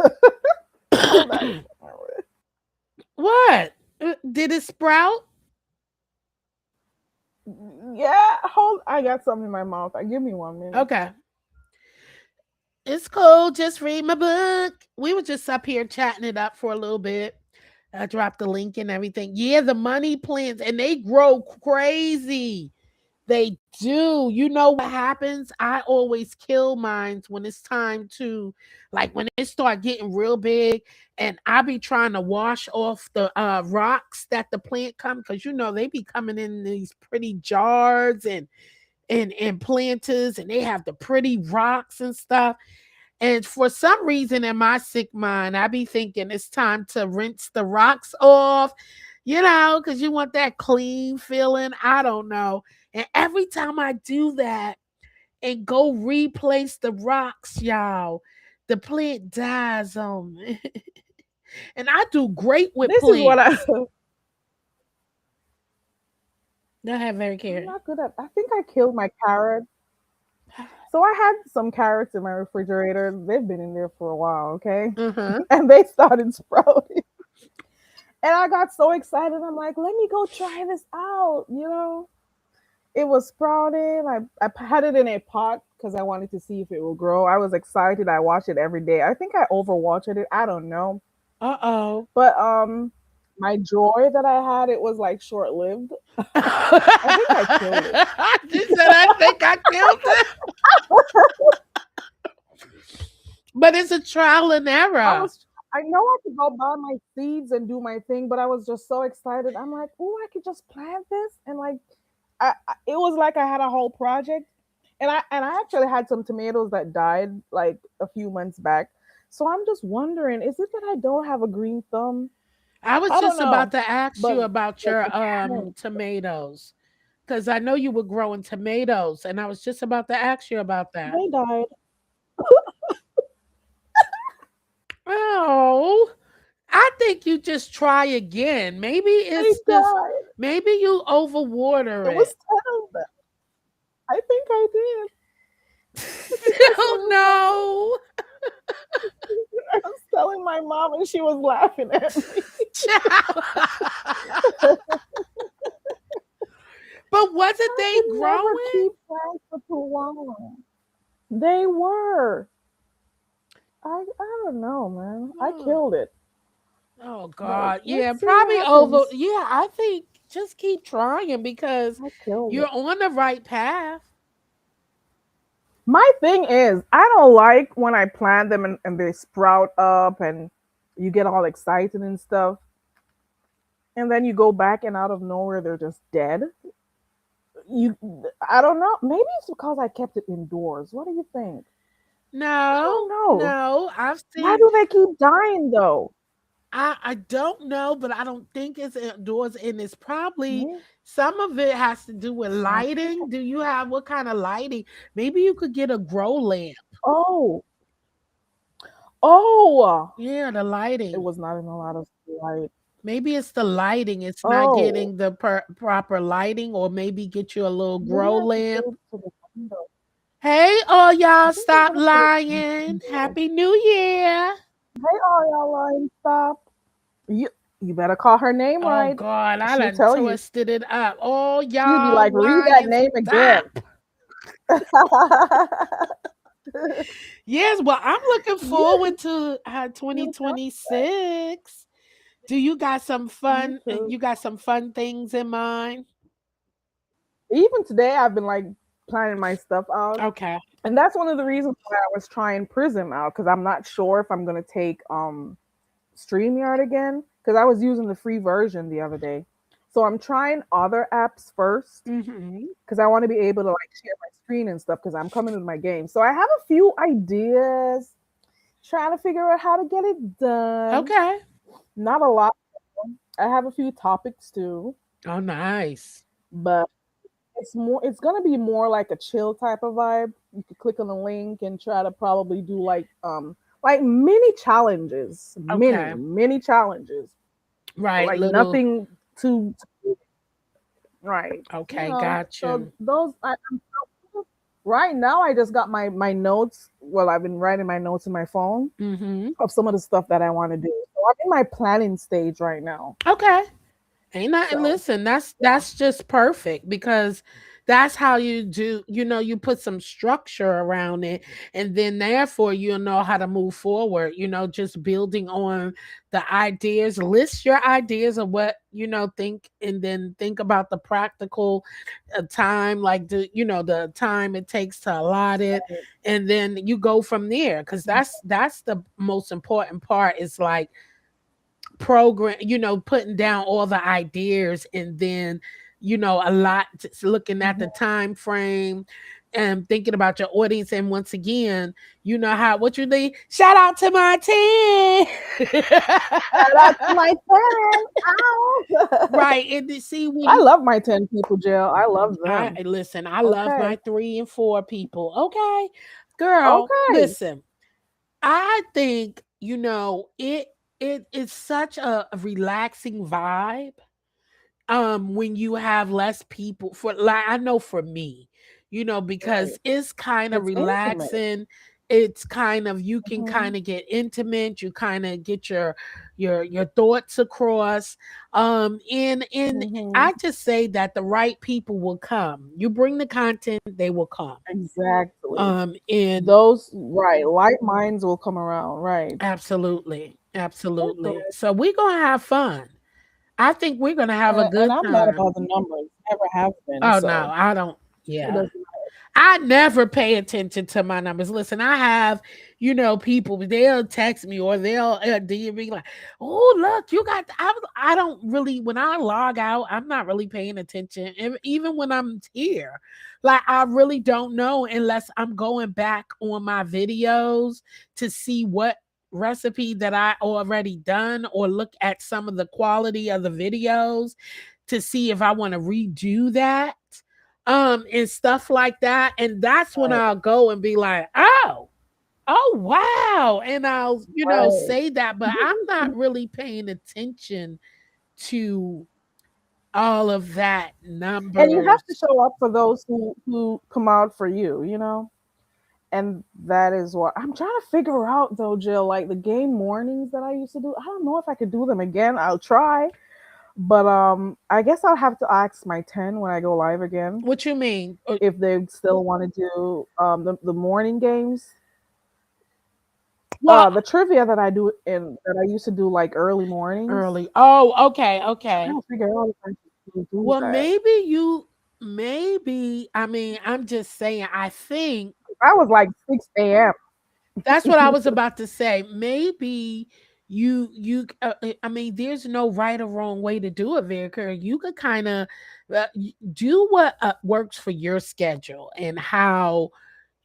Hold on. What? Did it sprout? Yeah, hold. I got something in my mouth. Give me 1 minute. Okay. It's cool. Just read my book. We were just up here chatting it up for a little bit. I dropped the link and everything. Yeah, the money plants, and they grow crazy. They do. You know what happens? I always kill mines when it's time to, like, when it start getting real big, and I be trying to wash off the rocks that the plant come, because you know they be coming in these pretty jars and planters, and they have the pretty rocks and stuff. And for some reason in my sick mind, I be thinking it's time to rinse the rocks off, because you want that clean feeling. I don't know. And every time I do that and go replace the rocks, y'all, the plant dies on me. And I do great with This is what plants. I. Go ahead, very I'm care. not good at. I think I killed my carrot. So I had some carrots in my refrigerator. They've been in there for a while, okay? Uh-huh. And they started sprouting. And I got so excited. I'm like, let me go try this out. It was sprouting. I had it in a pot because I wanted to see if it will grow. I was excited. I watch it every day. I think I overwatched it. I don't know. Uh-oh. But my joy that I had, it was like short lived. I think I killed it. She said, I think I killed it. But it's a trial and error. I know I could go buy my seeds and do my thing, but I was just so excited. I'm like, oh, I could just plant this, and like, it was like I had a whole project, and I actually had some tomatoes that died like a few months back. So I'm just wondering, is it that I don't have a green thumb? I was I don't just about know, to ask but you about like your the carrot, tomatoes, because I know you were growing tomatoes, and I was just about to ask you about that. they died. Oh, I think you just try again. Maybe They it's just died. maybe you overwater It was it. 10 of them. I think I did. Oh no. I was telling my mom, and she was laughing at me. But wasn't I they could never growing? keep plants for too long. They were. I don't know, man. I Hmm. killed it, Oh but God. Yeah, let's see what probably over. happens. Yeah, I think just keep trying because I killed you're it. on the right path. My thing is, I don't like when I plant them and they sprout up and you get all excited and stuff, and then you go back and out of nowhere they're just dead. You, I don't know. Maybe it's because I kept it indoors. What do you think? I don't No, know. no. I've Why seen do they keep dying though? I don't know, but I don't think it's indoors, and it's probably Maybe, some of it has to do with I think. lighting. Do you have what kind of lighting? Maybe you could get a grow lamp. Oh, oh. Yeah, the It lighting. was not in a lot of light. Maybe it's the lighting. It's not Oh, getting the proper lighting, or maybe get you a little maybe grow I should put lamp. it to the window. Hey, all I y'all, think I'm stop gonna put it to the lying. window. Happy New Year. Hey, all y'all lying, stop. You better call her name Oh right. God, I She'll done tell you. twisted it up. Oh, She'll be y'all like, read that lying. name again. Stop. Yes, well, I'm looking you, forward to you know that. 2026. Do you got some Me fun? too. You got some fun things in mind? Even today, I've been like planning my stuff out, Okay. and that's one of the reasons why I was trying Prism out because I'm not sure if I'm gonna take StreamYard again because I was using the free version the other day. So I'm trying other apps first Mm-hmm. because I want to be able to like share my screen and stuff because I'm coming with my game. So I have a few ideas, trying to figure out how to get it done. Okay. Not a lot. I have a few topics too, Oh, nice. but it's gonna be more like a chill type of vibe. You could click on the link and try to probably do like mini challenges, Okay. mini challenges, Right. like Little. nothing too right. Okay. Got So you. those right now I just got my notes. Well, I've been writing my notes in my phone Mm-hmm. of some of the stuff that I want to do. So I'm in my planning stage right now. Okay. Ain't nothing. So Listen, that's yeah. that's just perfect because that's how you do. You put some structure around it, and then therefore you'll know how to move forward. Just building on the ideas. List your ideas of what think, and then think about the practical time, like the time it takes to allot it, and then you go from there. Because that's the most important part. Is like program, putting down all the ideas, and then a lot looking at the Mhm. time frame and thinking about your audience. And once again, how what you need. Shout out to my team. Shout out to my 10. Ow. Right. And to see when I you love my 10 people, Jill. I love I them. listen, I love Okay. my 3 and 4 people. Okay. Girl, Okay. listen. I think it is such a relaxing vibe when you have less people. For like, I know for me, Right. because it's kind of It's intimate. relaxing. It's kind of, you can Hmm. kind of get intimate. You kind of get your thoughts across. And Hmm. I just say that the right people will come. You bring the content, they will come. Exactly. And Those, right, light minds will come around. Right. absolutely, absolutely. Okay. So we're gonna have fun. I think we're gonna have a And good I'm not time. about the numbers. Never have been. Oh no, So I don't. it Yeah, doesn't. I never pay attention to my numbers. Listen, I have, people, they'll text me or they'll DM me like, "Oh, look, you got." I don't really, when I log out, I'm not really paying attention. Even when I'm here, like I really don't know unless I'm going back on my videos to see what recipe that I already done, or look at some of the quality of the videos to see if I want to redo that and stuff like that. And that's when Right. I'll go and be like, oh wow, and I'll Right. say that. But I'm not really paying attention to all of that And you numbers. have to show up for those who come out for you. And that is what I'm trying to figure out though, Jill. Like the game mornings that I used to do, I don't know if I could do them again. I'll try, but I guess I'll have to ask my 10 when I go live again What you mean? if they still want to do the morning games. Well, The trivia that I do in that I used to do like early mornings. early. Oh, okay, okay. Trying to figure out if I can still do Well, that. maybe, I mean, I'm just saying, I think I was like 6 a.m. that's what I was about to say. Maybe I mean, there's no right or wrong way to do it, Vicar. You could kind of do what works for your schedule and how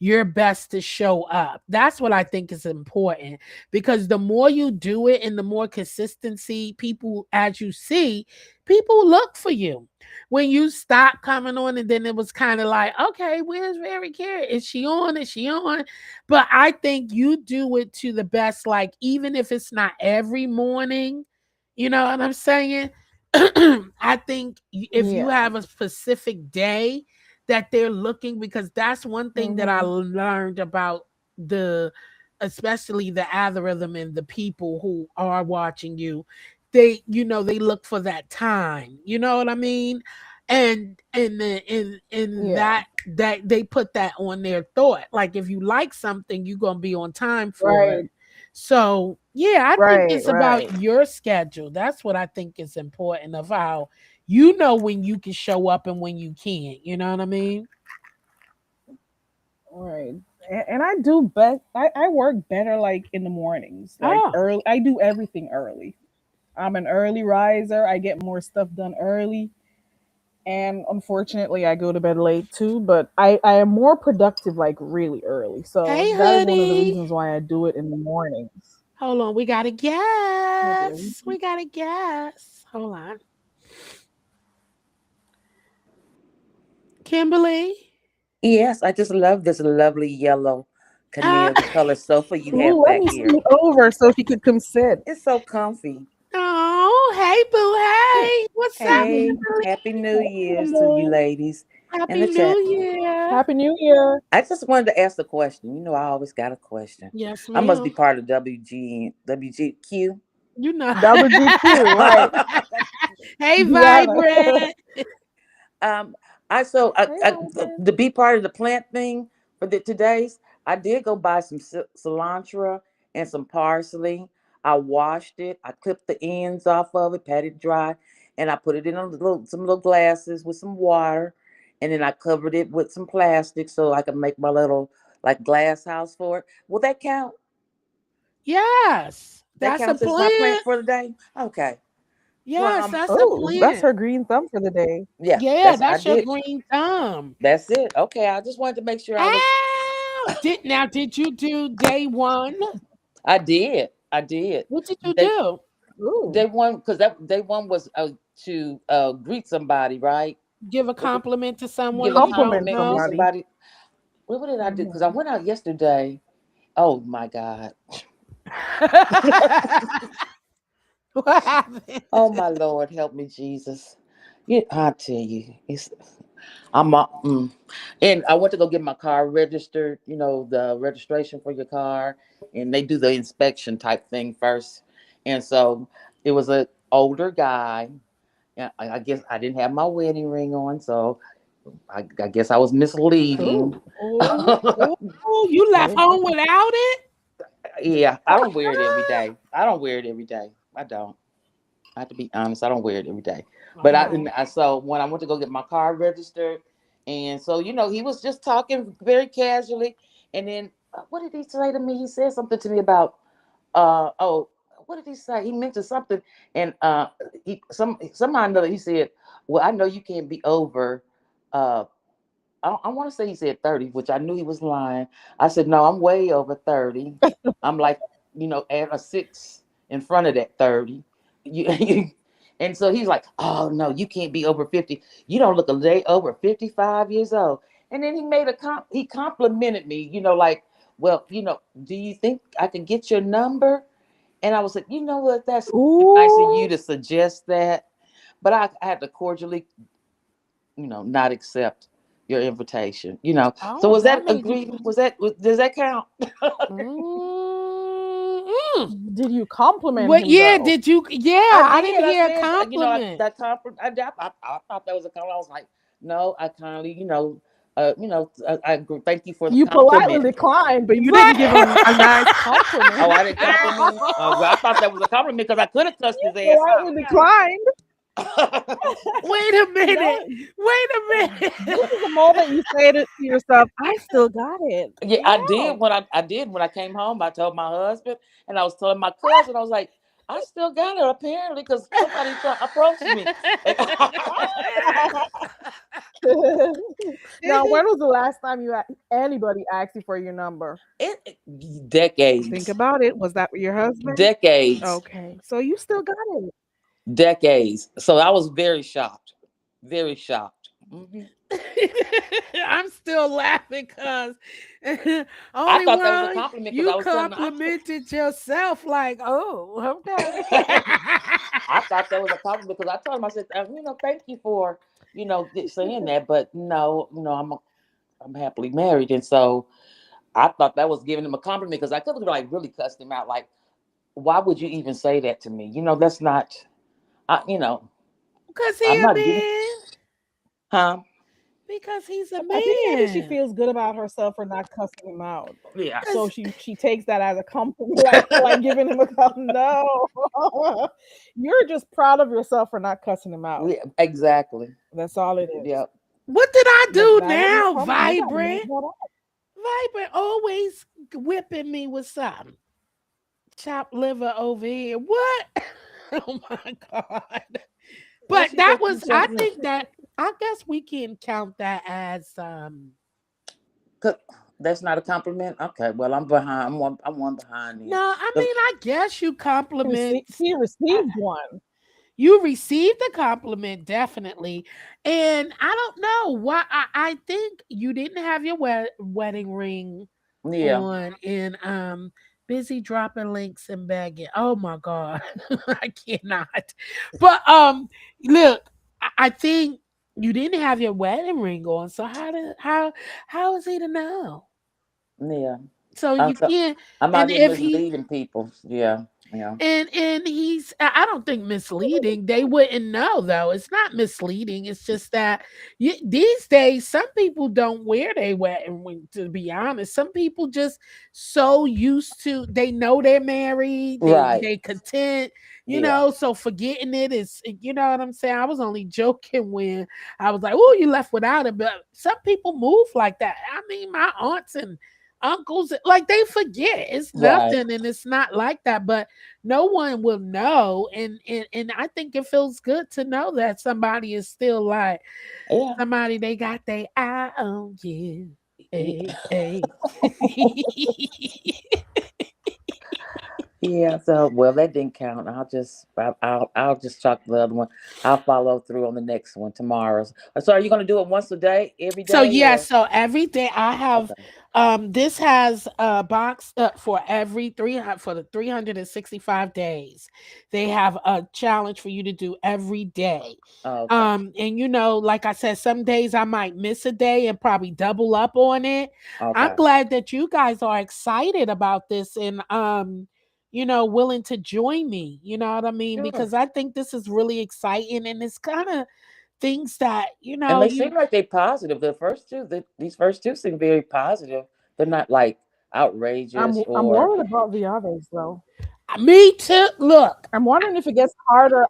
you're best to show up. That's what I think is important, because the more you do it and the more consistency, people, as you see, people look for you. When you stop coming on, and then it was kind of like, okay, where's Mary Carey? Is she on? Is she on? But I think you do it to the best, like even if it's not every morning, you know what I'm saying? I think if you Yeah. have a specific day that they're looking, because that's one thing that I Hmm. learned about the especially the algorithm and the people who are watching you. They look for that time, you know what I mean? And Yeah. that they put that on their thought, like if you like something, you're gonna be on time for it. Right. So yeah, I think Right. it's about Right. your schedule. That's what I think is important, of how you know when you can show up and when you can't. You know what I mean? Right. And I do best. I work better like in the mornings, like Oh, early. I do everything early. I'm an early riser. I get more stuff done early. And unfortunately, I go to bed late too, but I am more productive like really early. So Hey, that is one of the honey. reasons why I do it in the mornings. Hold on. We got a Okay. guess. We got a guess. Hold on. Kimberly. Yes, I just love this lovely yellow Uh, Canary color sofa you have Ooh, let back me here. scoot over so she could come sit. It's so comfy. oh, hey, boo. Hey. What's up, Hey, Kimberly? Happy New Year's to you Hello. ladies in Happy the New chat. Year. Happy New Year. I just wanted to ask a question. You know, I always got a question. Yes, I must be ma'am. part of WGQ. You know. Double GQ, right? Hey, Deanna. Vibrant. um, I Hey, to Vibrant. be part of the plant thing for today's. I did go buy some cilantro and some parsley. I washed it. I clipped the ends off of it, patted it dry, and I put it in some little glasses with some water, and then I covered it with some plastic so I could make my little like glass house for it. Will that count? Yes, That that's a counts as my plant plant. for the day. Okay. Well, Yes, that's a Oh, that's plant. her green thumb for the day. yeah, Yeah, that's I that's your did. green thumb. That's it. Okay, I just wanted to make sure I was. Ow! Did you do day one? I did. I did. What did you They do? Ooh. they won because that day one was to greet somebody, right? Give a Was it compliment to someone give a you don't Compliment compliment to know? somebody. somebody? What did I do? Because I Mhm. went out yesterday. Oh my God. What happened? Oh my Lord, help me, Jesus. Yeah, I tell you, it's and I went to go get my car registered. You know, the registration for your car, and they do the inspection type thing first. And so it was a older guy. Yeah, I guess I didn't have my wedding ring on, so I guess I was misleading. Ooh. Oh, oh, you left Oh. home without it? Yeah, I don't wear it every day. I don't wear it every day. I don't. I have to be honest. I don't wear it every day. But Oh, so when I went to go get my car registered, and so he was just talking very casually, and then what did he say to me? He said something to me about oh, what did he say? He mentioned something, and somehow or another he said, "Well, I know you can't be over." Uh, I want to say he said 30, which I knew he was lying. I said, "No, I'm way over 30. I'm like, add a six in front of that 30." And so he's like, "Oh no, you can't be over 50. You don't look a day over 55 years old." And then he made he complimented me, like, "Well, do you think I can get your number?" And I was like, "You know what? That's nice of you Ooh. to suggest that." But I had to cordially, not accept your invitation. So oh, was that that made you. agreed? Does that count? Mm-mm. Did you compliment What? him Yeah, though? did you? Yeah, I I didn't did. I hear a said, compliment. that compliment. I thought that was a compliment. I was like, no, I kindly, thank you for the You politely compliment. declined, but you didn't give him a nice Right. Oh, compliment. I didn't compliment him. Well, I thought that was a compliment because I could have cussed You his ass politely declined. out. Wait a minute. No, Wait a this minute. is the moment you say to yourself, I still got it. Yeah, I did Wow. when I did when I came home. I told my husband, and I was telling my cousin. I was like, I still got it apparently because somebody approached me. Now, when was the last time anybody asked you for your number? Think Decades, about it. Was that your husband? decades, Okay, so you still got it. decades. So I was very shocked, very shocked. I'm still laughing because I only thought that was a one compliment because you I was telling. complimented yourself like, oh, okay. I thought that was a compliment because I told him I said, thank you for saying that, but no, I'm happily married, and so I thought that was giving him a compliment because I could have like really cussed him out. Like, why would you even say that to me? That's not. I, Because he I'm a not giving. man. Huh? Because he's a I think maybe she man. feels good about herself for not cussing him out. Yeah. So Because she takes that as a compliment, like giving him a compliment. No, you're just proud of yourself for not cussing him out. Yeah. Exactly. That's all it is. Yeah. what did I But do that was your now, compliment. You got to make Vibrant? that up. Vibrant always whipping me with something. Chopped liver over here. What? Oh my God. Well, But she that said she was, I doesn't. think that, I guess we can count that as, Could- That's not a compliment. Okay, well I'm behind. I'm one behind no, then. I 'Cause- mean, I guess you compliments. He received one. You received the compliment, definitely. And I don't know why. I think you didn't have your wedding ring Yeah, on, and busy dropping links and begging. Oh my God. I cannot. But look, I think you didn't have your wedding ring on. So how is he to know? yeah. So I you so can't. I might And be if he misleading people. Yeah, yeah. and he's, I don't think misleading. They wouldn't know though. It's not misleading. It's just that these days some people don't wear their wedding ring. To be honest, some people just so used to, they know they're married. Right. They content. Yeah. So forgetting it is, you know what I'm saying? I was only joking when I was like, oh, you left without it. But some people move like that. I mean, my aunts and uncles, like they forget. It's Right. nothing, and it's not like that. But no one will know, and I think it feels good to know that somebody is still like Yeah. somebody, they got their eye on you. Hey, hey. Yeah. So well, that didn't count. I'll just chalk the other one. I'll follow through on the next one tomorrow. So are you going to do it once a day, every So day, yeah, or so every day I have, okay? this has a box, for every 300, for the 365 days. They have a challenge for you to do every day. Oh, okay. And like I said, some days I might miss a day and probably double up on it. I'm Okay. glad that you guys are excited about this and willing to join me. You know what I mean? Sure. Because I think this is really exciting, and it's kind of things that And they you. seem like they're positive. These first two seem very positive. They're not like outrageous I'm or. worried about the others though. Me too. Look, I'm wondering if it gets harder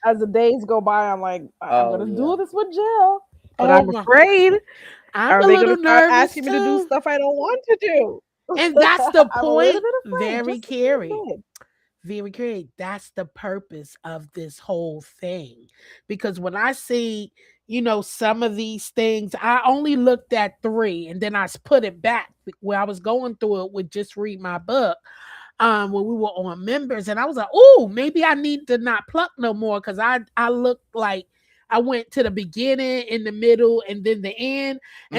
as the days go by. I'm like, I'm Oh gonna yeah. do this with Jill, but oh I'm my, afraid. I'm Are a they gonna little start nervous asking me to do too. stuff I don't want to do? And that's the I'm a little point. bit afraid, Very just a Carrie. little bit. Very Carrie. That's the purpose of this whole thing. Because when I see, some of these things, I only looked at three and then put it back where I was going through it with Just Read My Book. When we were on members, and I was like, oh, maybe I need to not pluck no more, because I looked like I went to the beginning, in the middle, and then the end. Hmm.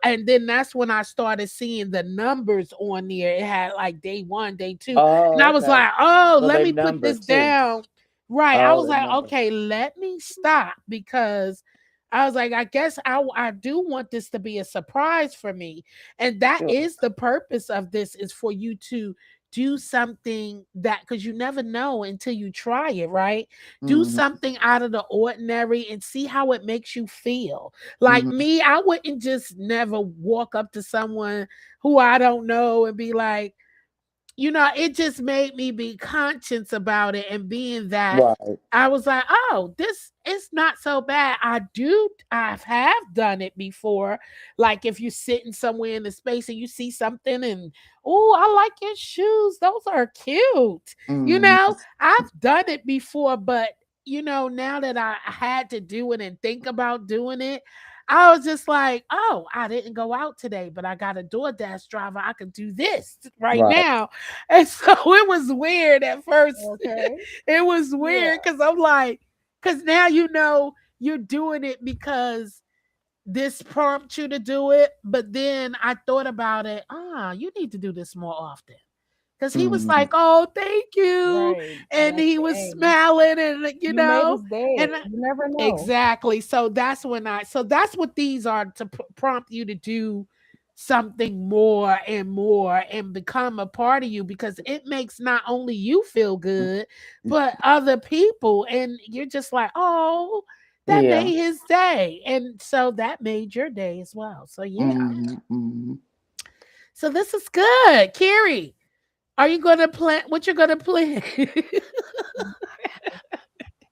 And then that's when I started seeing the numbers on there. It had like day one, day two. And Oh, I was okay. like, oh, So let they me put this numbered too. down. Right. I Oh, was they like, numbered. okay, let me stop, because I was like, I guess I do want this to be a surprise for me. And that Sure. is the purpose of this, is for you to do something, that because you never know until you try it, right? Do Hmm. something out of the ordinary and see how it makes you feel. Like Hmm. me, I wouldn't just never walk up to someone who I don't know and be like, it just made me be conscious about it, and being that Right. I was like, oh, this is not so bad. I have done it before. Like if you're sitting somewhere in the space and you see something and, oh, I like your shoes. Those are cute. Hmm. I've done it before, but now that I had to do it and think about doing it, I was just like, oh, I didn't go out today, but I got a DoorDash driver. I could do this right Right. now. And so it was weird at first. Okay. It was Yeah. weird because I'm like, because now you're doing it because this prompts you to do it. But then I thought about it. You need to do this more often. Because he was Hmm. like, oh, thank you. Right. And Like, he was dang, smiling, and, you made his day. and You never know. exactly. So that's what these are, to prompt you to do something more and more and become a part of you, because it makes not only you feel good, but other people. And you're just like, oh, that Yeah. made his day. And so that made your day as well. So yeah. Hmm. Hmm. So this is good. Carrie, are you gonna plant what you're gonna plant?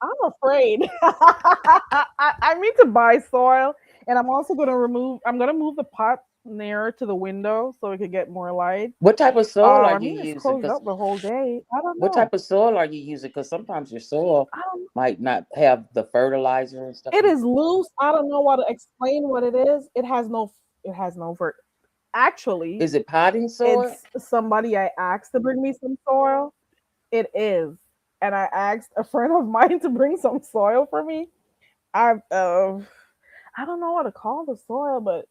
I'm afraid. I need to buy soil, and I'm also going to remove. I'm going to move the pot nearer to the window so it could get more light. What type of soil are I you mean, it's using? closed Because up the whole day. I don't what know. type of soil are you using? Because sometimes your soil I don't. might not have the fertilizer and stuff. It is loose. I don't know how to explain what it is. It has no. It has no vert. Actually, Is it potting soil? it's somebody I asked to bring me some soil. It is, and I asked a friend of mine to bring some soil for me. I don't know what to call the soil, but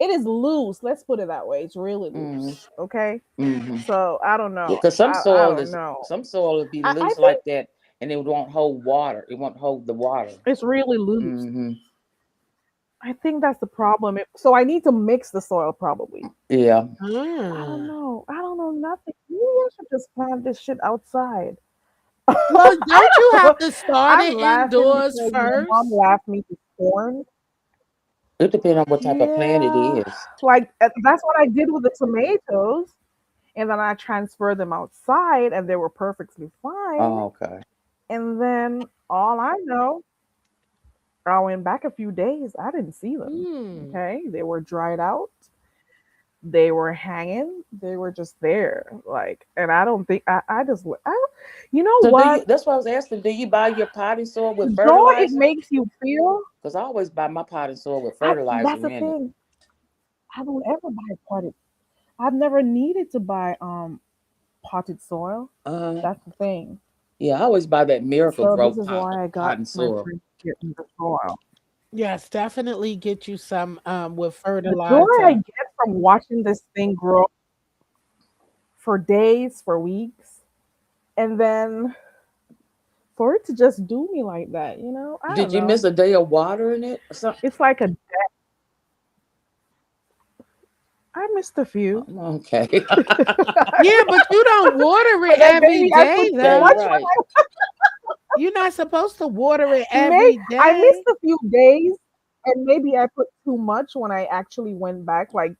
it is loose. Let's put it that way. It's really Mm-hmm. loose. Okay. Mm-hmm. So I don't Yeah, know. because I don't know. some soil will be I loose think like that, and it won't hold water. It won't hold the water. it's really loose. Mm-hmm. I think that's the problem. So I need to mix the soil probably. Yeah. I don't Mm. know. I don't know nothing. Maybe I should just plant this shit outside. Well, I don't you don't have know. to start I'm it laughing indoors because my mom first? laughed me to scorn. It depends on what type of plant it Yeah. is. Like that's what I did with the tomatoes. And then I transferred them outside and they were perfectly fine. Oh, okay. And then all I know, I went back a few days. I didn't see them. Hmm. Okay. They were dried out. They were hanging. They were just there. Like, and I don't think I just I don't, you know So do you? what? That's what I was asking. Do you buy your potting soil with Though it fertilizer? makes you feel, Because I always buy my potting soil with fertilizer that's the in it. thing. I don't ever buy potted. I've never needed to buy potted soil. Uh, That's the thing. yeah, I always buy that Miracle So this Grow is why I got potting my soil. friend to get me the soil. Yes, definitely get you some with The joy I fertilizer. get from watching this thing grow for days, for weeks, and then for it to just do me like that, I Did don't you miss know. a day of watering it or something? It's like I missed a few. Okay. Yeah, but you don't water it But then every maybe I put day too Yeah, though. you're much right. You're not supposed to water it May every I missed day. a few days, and maybe I put too much when I actually went back. Like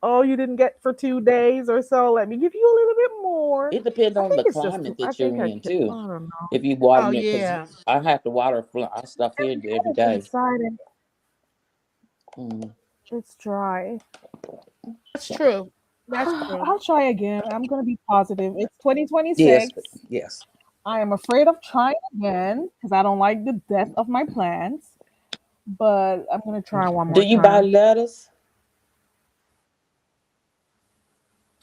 oh, you didn't get for 2 days or so. Let me give you a little bit more. It depends I on think the it's just climate too. I that you're think in too. I don't know. If you Oh watering it, because yeah, I have to water our stuff here every It's day. inside and Mm. it's dry. that's true. That's true. I'll try again. I'm gonna be positive. It's Yes, 2026. yes. I am afraid of trying again because I don't like the death of my plants. But I'm gonna try one Do more you buy time. lettuce?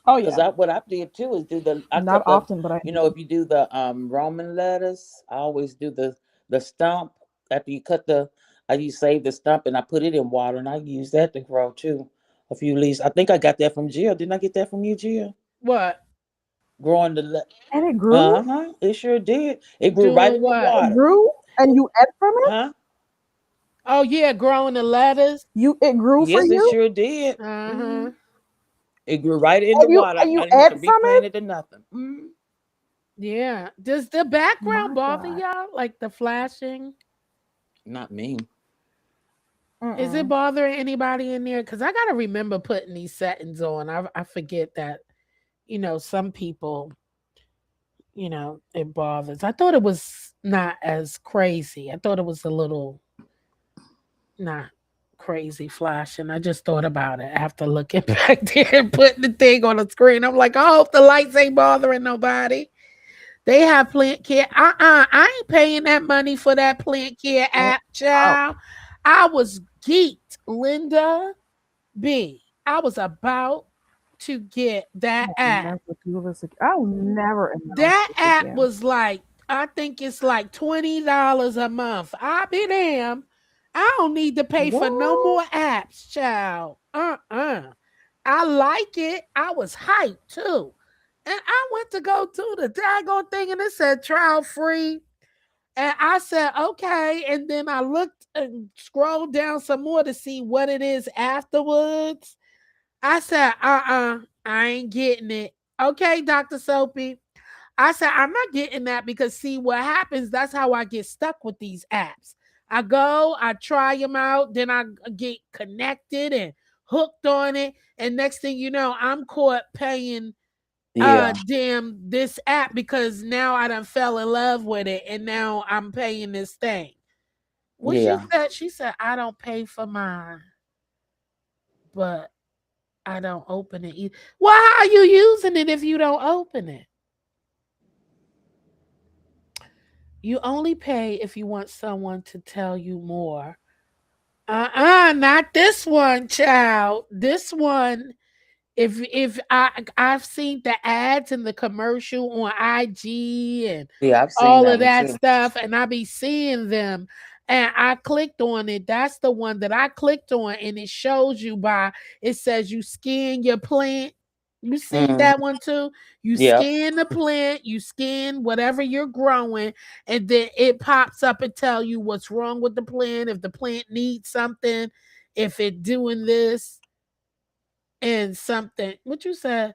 Oh Because yeah, what I did too is I not cut often, but I if do. you do the Roman lettuce, I always do the stump after you cut you save the stump and I put it in water and I use that to grow too. A few leaves. I think I got that from Jill. Didn't I get that from you, Jill? What? Growing And it grew. uh-huh. It sure did. It grew right Doing in the what? It water. grew, and you ate from it. Huh? Oh yeah, growing the lettuce. It grew for Yes, it you, sure did. Uh-huh. It grew right in the water. and you I didn't have to ate from it. replant it or nothing. Yeah. Does the background My bother God. y'all? Like the flashing? Not me. Is it Mm-mm. bothering anybody in there? Because I gotta remember putting these settings on. I forget that, some people, it bothers. I thought it was not as crazy. I thought it was a little not crazy flashing. I just thought about it after looking back there and putting the thing on the screen. I'm like, I hope the lights ain't bothering nobody. They have plant care. I ain't paying that money for that plant care Oh, app, wow. child. I was geeked, Linda B. I was about to get that I'll app. never do this again. I'll never announce That this app again. was like, I think it's like $20 a month. I be damn. I don't need to pay for no What? more apps, child. I like it. I was hyped too. And I went to go to the daggone thing and it said trial free. And I said, okay. And then I looked and scrolled down some more to see what it is afterwards. I said, I ain't getting it. Okay, Dr. Soapy. I said, I'm not getting that because see what happens. That's how I get stuck with these apps. I go, I try them out, then I get connected and hooked on it. And next thing you know, I'm caught paying Yeah. damn this app because now I done fell in love with it and now I'm paying this thing. What Yeah. she said, I don't pay for mine. but I don't open it either. Why are you using it if you don't open it? You only pay if you want someone to tell you more. Not this one, child. This one, if I've seen the ads and the commercial on IG and Yeah, I've seen all that of one that too. stuff, and I be seeing them, and I clicked on it. That's the one that I clicked on, and it shows you by it says you scan your plant. You seen Mm, that one too? You yep. scan the plant, you scan whatever you're growing, and then it pops up and tell you what's wrong with the plant, if the plant needs something, if it doing this and something. What you said?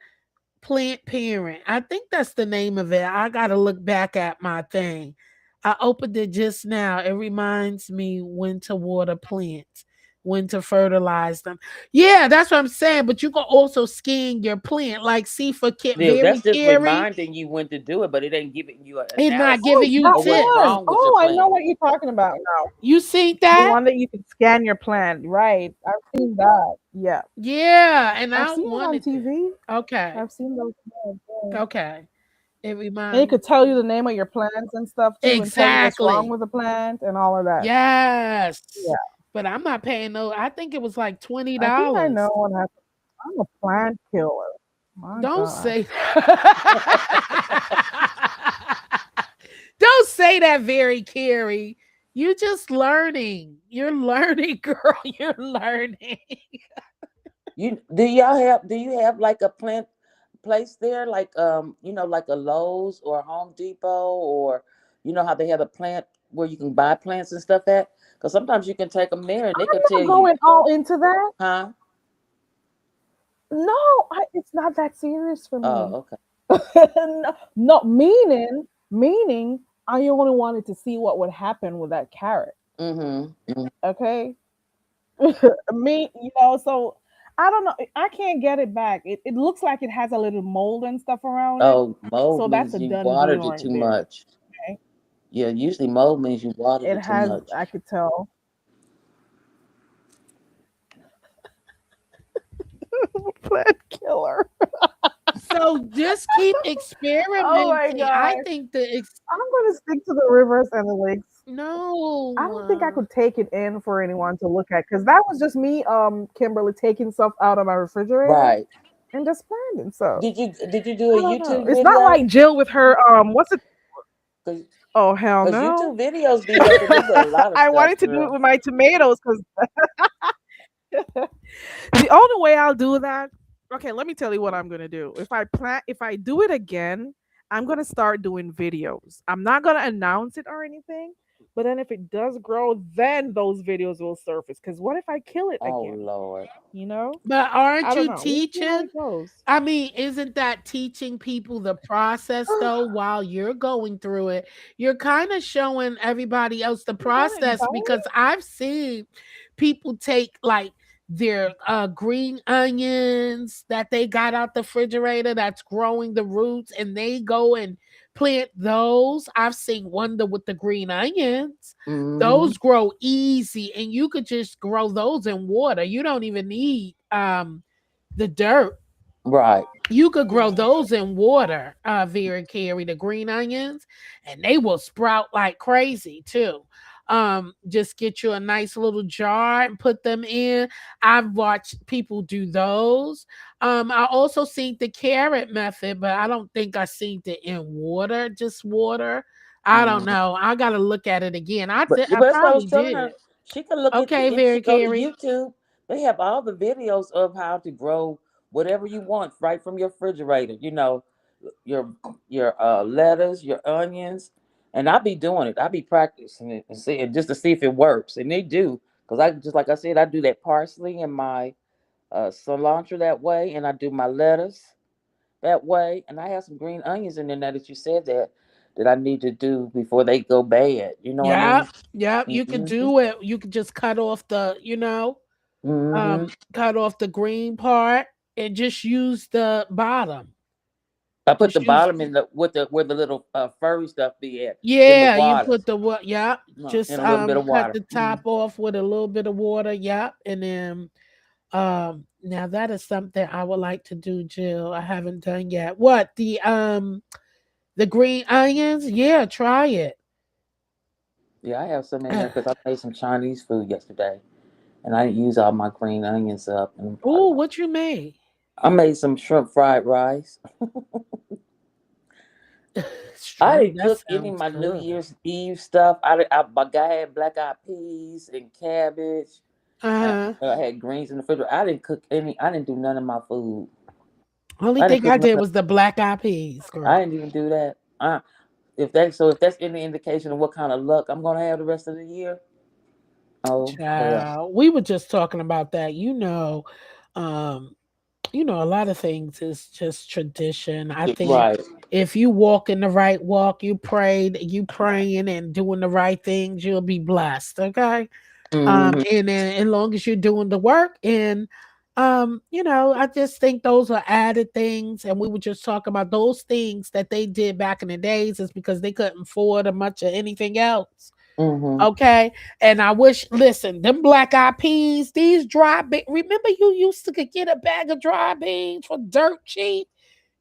Plant Parent. I think that's the name of it. I got to look back at my thing. I opened it just now. It reminds me when to water plants, when to fertilize them. Yeah, that's what I'm saying. But you can also scan your plant, like see for Yeah, very that's just carry. reminding you when to do it, but it ain't giving you an It's not Oh, giving analysis you that of what's tips. one. wrong with your Oh, I know plant. what you're talking about now. You seen The that? one that you can scan your plant, right? I've seen that. Yeah, Yeah, and I've I seen it on wanted that. TV. Okay, I've seen those ads, yeah. okay. It And it reminds could tell you the name of your plants and stuff too, and tell you what's wrong exactly. with the plant and all of that. Yes. Yeah, But I'm not paying no. I think it was like $20. I think I know what happened. I'm a plant killer. My Don't gosh. say Don't say that, very Carrie. You're just learning. You're learning, girl. You're learning. Do you have like a plant place there, like like a Lowe's or a Home Depot, or you know how they have a plant where you can buy plants and stuff at? Because sometimes you can take them there and they I'm could tell not you, going all into that. huh? No, it's not that serious for me. Oh, okay. No, no, meaning I only wanted to see what would happen with that carrot. Mm-hmm. Okay, so I don't know. I can't get it back. It looks like it has a little mold and stuff around it. Oh, mold So that's means a you done deal watered it right too there. much. Okay, Yeah, usually mold means you watered it it too has. much. I could tell. Plant killer. So just keep Oh my experimenting. I gosh. think the I'm gonna stick to the rivers and the lakes. I don't think I no. could take it in for anyone to look at because that was just me, Kimberly, taking stuff out of my refrigerator Right. and just planting. So Did you do a I don't know. YouTube It's not video? like Jill with her what's it? Because Oh hell YouTube no. videos be helping me with a lot of I stuff, wanted to do it girl. with my tomatoes because the only way I'll do that. Okay, let me tell you what I'm gonna do. If I do it again, I'm gonna start doing videos. I'm not gonna announce it or anything. But then if it does grow, then those videos will surface. Because what if I kill it Oh again? Lord. You know? But I aren't don't you know. We'll see how teaching? it goes. I mean, isn't that teaching people the process though while you're going through it? You're kind of showing everybody else the You got process because anxiety? I've seen people take like their green onions that they got out the refrigerator that's growing the roots and they go and plant those. I've seen Wonder with the green onions. Mm-hmm. Those grow easy and you could just grow those in water. You don't even need the dirt. Right. You could grow those in water, Vera Carey, the green onions, and they will sprout like crazy too. Just get you a nice little jar and put them in. I've watched people do those. I also seen the carrot method, but I don't think I seen it in water, just water. I don't Mm. know. I gotta look at it again. I But that's what I was probably telling her. did. She can look at Okay, if she Vera go to Carey. YouTube. They have all the videos of how to grow whatever you want right from your refrigerator. Your lettuce, your onions, and I be doing it. I be practicing it and seeing just to see if it works, and they do. Because I just like I said, I do that parsley and my cilantro that way, and I do my lettuce that way, and I have some green onions in there now that you said that I need to do before they go bad. You know what I mean? Yep, yep. You could Mm-hmm. do it. You could just cut off Mm-hmm. cut off the green part and just use the bottom. I put the Just use bottom in the with the where the little furry stuff be at in the yeah, you water, put the what yep. no, Just in a little bit of cut water. the Hmm. top off with a little bit of water, yep, and then Now that is something I would like to do, Jill. I haven't done yet. What the green onions? Yeah, try it. Yeah, I have some in there because I made some Chinese food yesterday, and I didn't use all my green onions up. And Oh, what you made? I made some shrimp fried rice. I Shrimp. didn't That cook any of sounds my New good. Year's Eve stuff. My guy had black eyed peas and cabbage. And Uh-huh. I had greens in the refrigerator. I didn't cook any. I didn't do none of my food. Only I didn't thing cook I none. did was the black eyed peas, I girl. didn't even do that. If that's any indication of what kind of luck I'm gonna have the rest of the year, oh hell, Child, we were just talking about that. Um, a lot of things is just tradition. I think right. if you walk in the right walk, you praying and doing the right things, you'll be blessed. Okay. Hmm. And then as long as you're doing the work and I just think those are added things. And we were just talking about those things that they did back in the days is because they couldn't afford a much of anything else. Hmm. Okay. And I wish, listen, them black eyed peas, these dry beans. Remember, you used to could get a bag of dry beans for dirt cheap?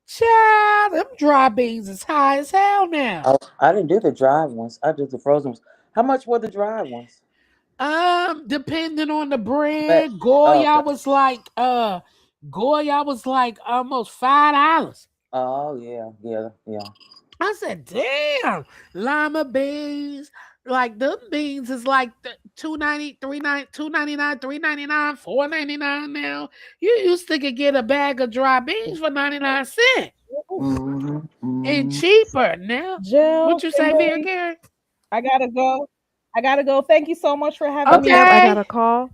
Child, them dry beans is high as hell now. I didn't do the dry ones. I did the frozen ones. How much were the dry ones? Depending on the But brand, okay. Goya was like almost $5. Oh yeah, yeah, yeah. I said, damn, lima beans. Like them beans is like the 290, 299, 399, 499 now. You used to could get a bag of dry beans for 99 cents Hmm. and Hmm. cheaper now. Jill, What you say, Vera Kimberly, Karen? I gotta go. I gotta go. Thank you so much for having me up. I got Okay. a call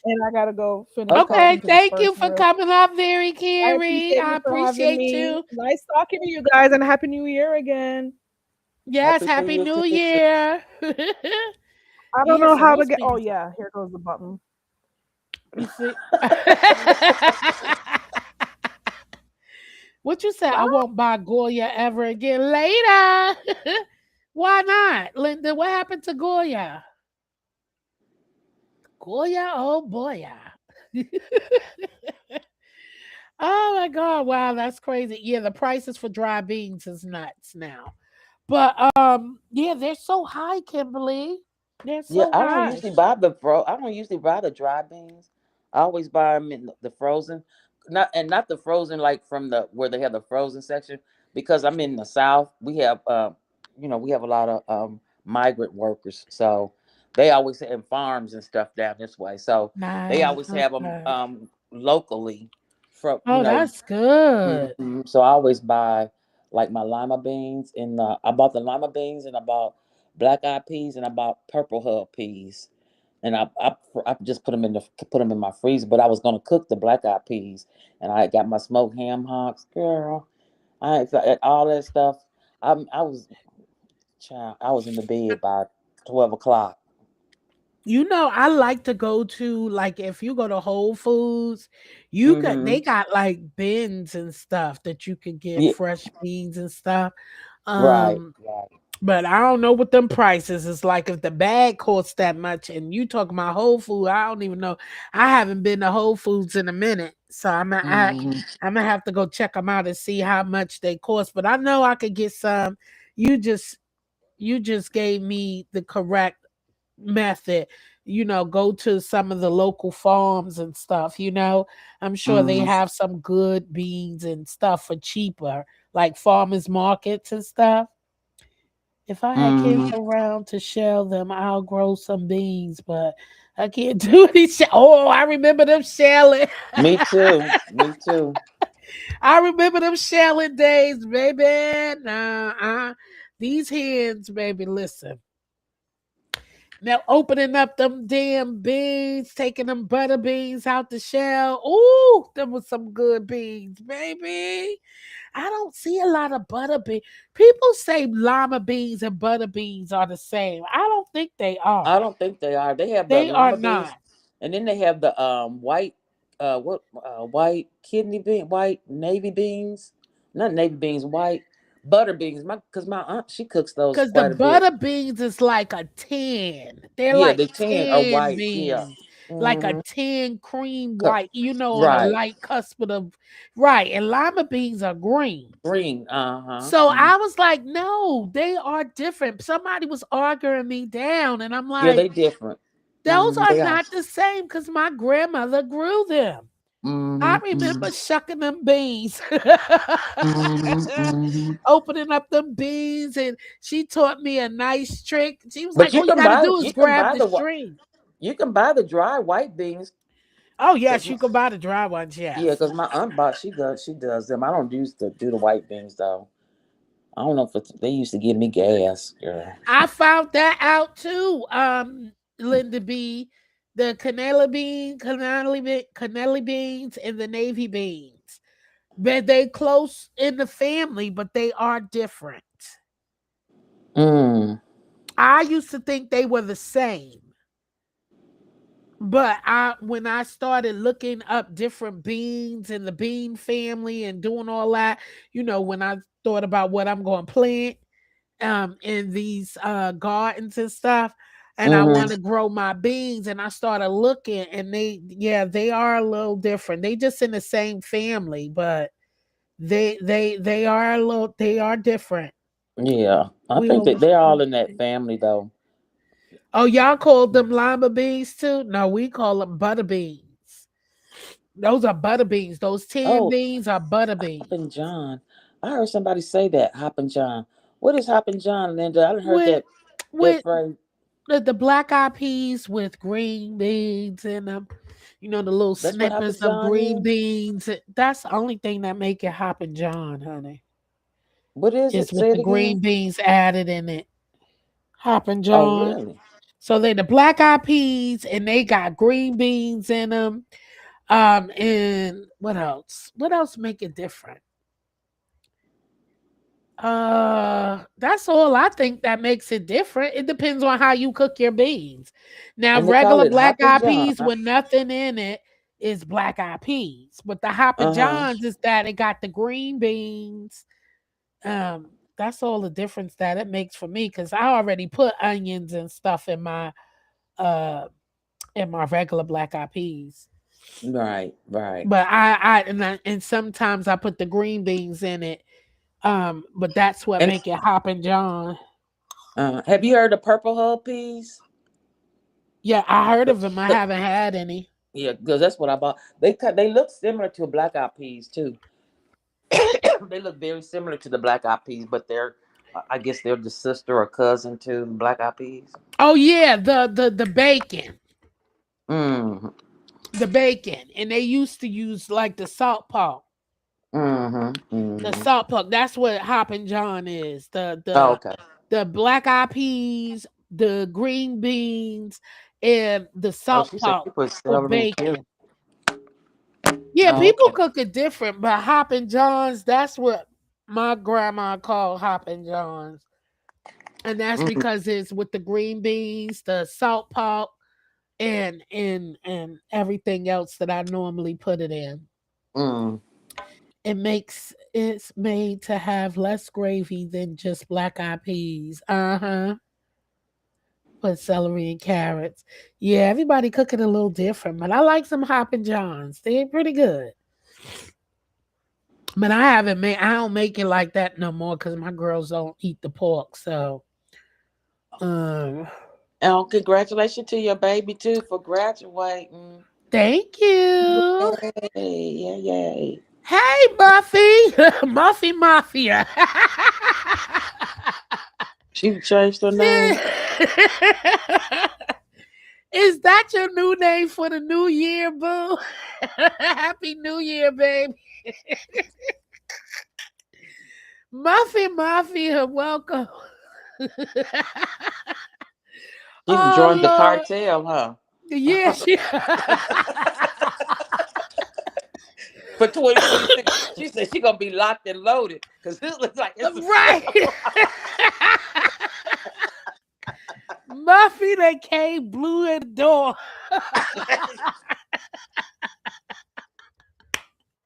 and I gotta go finish Okay. Okay. talking to this Thank you person for real. coming up, Very I Carrie. appreciate I you for having appreciate me. you. Nice talking to you guys and happy new year again. Yes, Happy New Happy Year New to you too. Year. I don't Yeah, know so how to those get. Oh beans. yeah, here goes the button. You see? What you said? I Stop. won't buy Goya ever again later. Why not? Linda, what happened to Goya? Goya, oh boy. Oh my god, wow, that's crazy. Yeah, the prices for dry beans is nuts now. But yeah, they're so high, Kimberly. They're Yeah, so high. I don't usually buy the dry beans. I always buy them in the frozen, not the frozen like from the where they have the frozen section because I'm in the South. We have a lot of migrant workers, so they always have farms and stuff down this way. So they Nice. always have them Okay. locally from Oh, that's good. So I always buy like my lima beans and I bought the lima beans and I bought black eyed peas and I bought purple hub peas. And I just put them in my freezer, but I was gonna cook the black eyed peas, and I got my smoked ham hocks, girl. All that stuff. I was child. I was in the bed by 12 o'clock. I like to go to like if you go to Whole Foods, Mm-hmm. they got like bins and stuff that you can get Yeah. fresh beans and stuff. Right. Um, Right. but I don't know what them prices is like if the bag costs that much and you talking about Whole Food, I don't even know. I haven't been to Whole Foods in a minute. So Mm-hmm. I'm gonna have to go check them out and see how much they cost. But I know I could get some. You just you just gave me the correct method. Go to some of the local farms and stuff. I'm sure they Mm-hmm. have some good beans and stuff for cheaper, like farmers markets and stuff. If I had kids Mm-hmm. around to shell them, I'll grow some beans, but I can't do any Oh, I remember them shelling. Me too. Me too. I remember them shelling days, baby. These hens, baby, listen. Now opening up them damn beans, taking them butter beans out the shell. Ooh, them was some good beans, baby. I don't see a lot of butter beans. People say lima beans and butter beans are the same. I don't think they are. I don't think they are. They have the They are lima beans, not. and then they have the white white kidney bean, white navy beans, not navy beans, white butter beans. My aunt she cooks those Because the quite a bit. butter beans is like a 10. They're Yeah, like the tin are 10 white. Yeah. beans. like a Mhm. tan cream Co- white, on a Right. light cusp of right. And lima beans are green. Green. Uh-huh. So Mhm. I was like, no, they are different. Somebody was arguing me down, and I'm Yeah, like, they different. those are They are. not the same because my grandmother grew them. I Mhm. remember Mhm. shucking them beans, Mhm. Mhm. opening up them beans, and she taught me a nice trick. She was But like, all you got to do is you can grab buy the the string. you can buy the dry white beans. Oh, Cause yes, you can buy the dry ones, yeah, yes. cause my aunt bought she does them. I don't used to do the white beans though. I don't know if they used to give me gas, girl. I found that out too, Linda B. The cannelli beans, and the navy beans. But they close in the family, but they are different. Mm. I used to think they were the same. But when I started looking up different beans in the bean family and doing all that, when I thought about what I'm going to plant in these gardens and stuff, and I want Mhm. to grow my beans, and I started looking, and they are a little different. They just in the same family, but they are different. Yeah, I We think all that they're all in that family though. Oh, y'all called them lima beans too? No, we call them butter beans. Those are butter beans. Those tin Oh, beans are butter beans. Hoppin' John. I heard somebody say that Hoppin' John. What is Hoppin' John, Linda? I done heard With that with phrase. the black eyed peas with green beans in them. The little That's what snippets Hoppin' of John green is. beans. That's the only thing that make it Hoppin' John, honey. What is Is it? with Say it the green again. beans added in it. Hoppin' Oh, John. really? So they the black eyed peas and they got green beans in them. And what else? What else make it different? That's all I think that makes it different. It depends on how you cook your beans. Now, And they call regular it black Hoppin' eyed John. peas with nothing in it is black eyed peas. But the Hopper Uh huh. Johns is that it got the green beans. That's all the difference that it makes for me because I already put onions and stuff uh in my regular black eyed peas. Right. Right. But and sometimes I put the green beans in it. But that's what And make it Hoppin' John. have you heard of purple hull peas? Yeah, I heard of them. I 'Cause- haven't had any. Yeah, because that's what I bought. They look similar to black eyed peas too. They look very similar to the black eyed peas, but I guess they're the sister or cousin to the black eyed peas. Oh yeah, the bacon, Mm-hmm. the bacon, and they used to use like the salt pork. Mm-hmm. The Mm-hmm. salt pork. That's what Hoppin' John is. The Oh, the okay. the black eyed peas, the green beans, and the Oh, salt she said pork she put with celery and carrot. bacon. Yeah, Oh, people okay. cook it different, but Hoppin' Johns, that's what my grandma called Hoppin' Johns. And that's Mm, because it's with the green beans, the salt pork, and everything else that I normally put it in. mm. It's made to have less gravy than just black eyed peas. Uh-huh. Put celery and carrots. Yeah, everybody cook it a little different, but I like some Hoppin' Johns. They're pretty good. But I don't make it like that no more because my girls don't eat the pork. So um Oh, congratulations to your baby too for graduating. thank you. Yay! Yay! Yay! Hey Buffy. Muffy Mafia. She changed her name. Is that your new name for the new year, boo? Happy New Year, baby. Muffy Mafia, welcome. She Oh joined the Lord. cartel, huh? Yeah, she For 2026, she said she gonna be locked and loaded because this looks like it's a right. setup. Muffy that came blew at the door.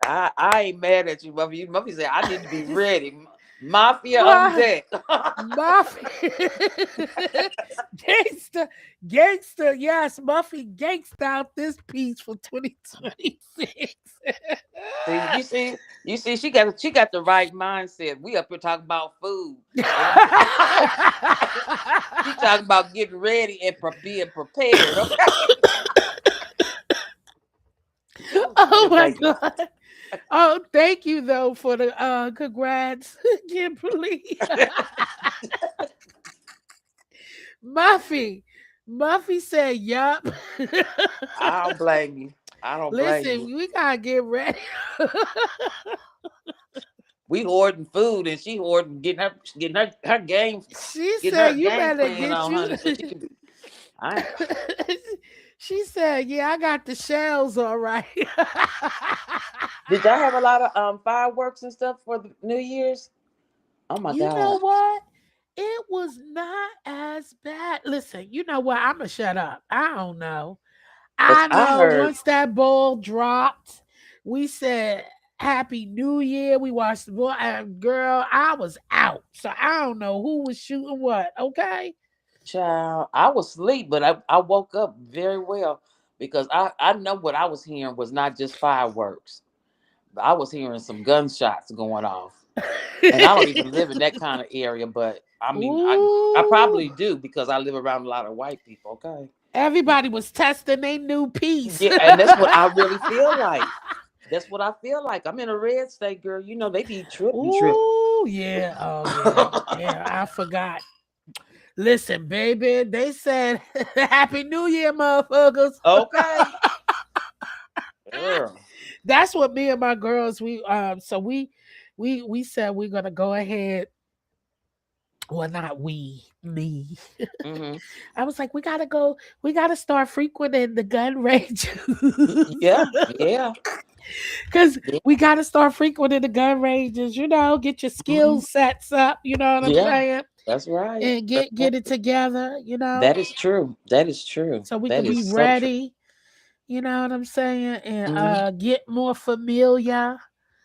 I ain't mad at you, Muffy. Muffy said I need to be ready. Mafia on Ma- deck. Muffy, gangster, yes, Muffy gangsta out this piece for 2026. You see, she got the right mindset. We up here talking about food, and she talking about getting ready and being prepared. Okay. Oh, Oh shit, my baby. god. Oh, thank you though for the congrats, Kimberly. Muffy. Muffy said, yup. I don't blame you. I don't blame Listen, you. we gotta get ready. We hoarding food, and she hoarding getting her game She getting said, her you game better plan get on, you. honey, so she can be. I She said, yeah, I got the shells all right. Did y'all have a lot of fireworks and stuff for the New Year's? Oh my You know God. what? It was not as bad. Listen, you know what? I'm going to shut up. I don't know. Cause I I know heard, once that ball dropped, we said Happy New Year. We watched the ball. And girl, I was out. So I don't know who was shooting what. Okay. child, I was asleep, but I woke up very well because I know what I was hearing was not just fireworks. I was hearing some gunshots going off. And I don't even live in that kind of area, but I mean, I Ooh. probably do because I live around a lot of white people. Okay. Everybody was testing their new piece. Yeah, and that's what I really feel like. That's what I feel like. I'm in a red state, girl. You know they be tripping. Ooh, yeah. Oh, yeah. Yeah, I forgot. Listen, baby, they said Happy New Year, motherfuckers. Okay. Girl. That's what me and my girls we said we're gonna go ahead. Well, not we, me. Hmm. I was like, we gotta start frequenting the gun range. Yeah. Yeah. Cause Yeah. we gotta start frequenting the gun ranges, get your skill Mhm. sets up, you know what I'm Yeah. saying? That's right. And That's get it right. together. That is true. That is true. So we That could be is so true. ready, you know what I'm saying, and Mhm. get more familiar.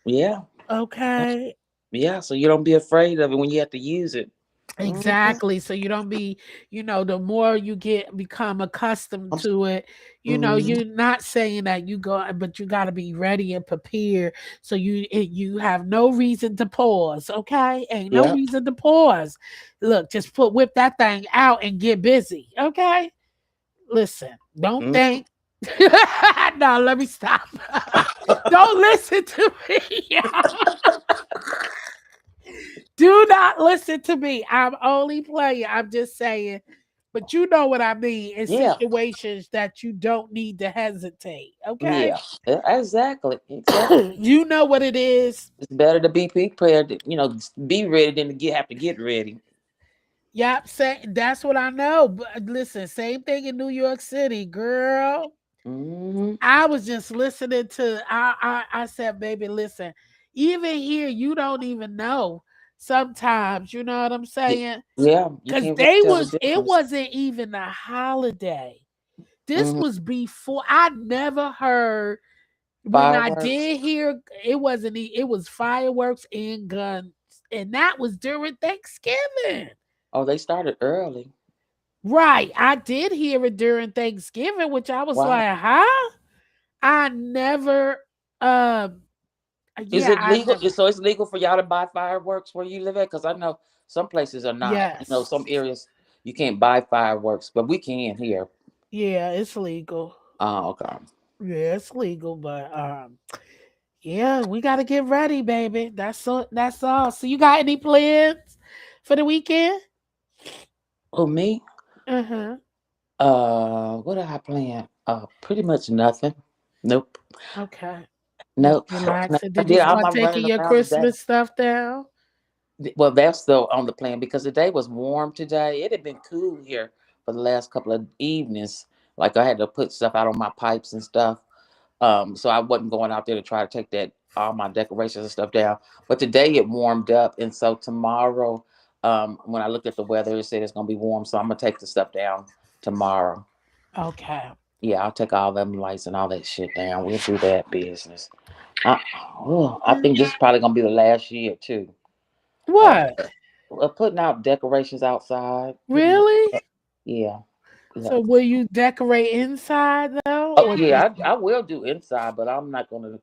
Yeah. Okay. Yeah. So you don't be afraid of it when you have to use it. Mhm. Exactly. So you don't be, the more you become accustomed I'm, to it, mhm. you're not saying that you go, but you got to be ready and prepared. So you have no reason to pause. Okay. Ain't no Yeah. reason to pause. Look, just whip that thing out and get busy. Okay. Listen, don't Mhm. think. No, let me stop. Don't listen to me. Do not listen to me. I'm only playing. I'm just saying. But you know what I mean in Yeah. situations that you don't need to hesitate. Okay. Yeah. Exactly. Exactly. You know what it is. It's better to be prepared. Be ready than to have to get ready. Yep. That's what I know. But listen, same thing in New York City, girl. Hmm. I was just listening to I said, baby, listen, even here, you don't even know sometimes, you know what I'm saying? Yeah. You Because can't really tell the it difference. wasn't even a holiday. This Hmm. was before. I never heard when I Fireworks. did hear it wasn't it was fireworks and guns. And that was during Thanksgiving. Oh, they started early. Right. I did hear it during Thanksgiving, which I was Wow. like, huh? I never Is yeah, it I legal? never So it's legal for y'all to buy fireworks where you live at? Because I know some places are not. Some yes. areas you can't buy fireworks, but we can here. Yeah, it's legal. Oh, okay. Yeah, it's legal, but yeah, we gotta get ready, baby. That's all. So you got any plans for the weekend? Oh, me? Uh-huh. What did I plan? Pretty much nothing. Nope. Okay. Just Nope. No, relaxing. I Did you did all start my taking running your around today. Christmas stuff down? Well, that's still on the plan because the day was warm today. It had been cool here for the last couple of evenings. Like I had to put stuff out on my pipes and stuff. So I wasn't going out there to try to take that all my decorations and stuff down. But today it warmed up, and so tomorrow, when I looked at the weather, it said it's gonna be warm. So I'm gonna take the stuff down tomorrow. Okay. Yeah, I'll take all them lights and all that shit down. We'll do that business. I, I Mm, think this is probably gonna be the last year too. What? Putting out decorations outside. Really? Yeah. So will you decorate inside though? Oh Or yeah, I will do inside, but I'm not gonna.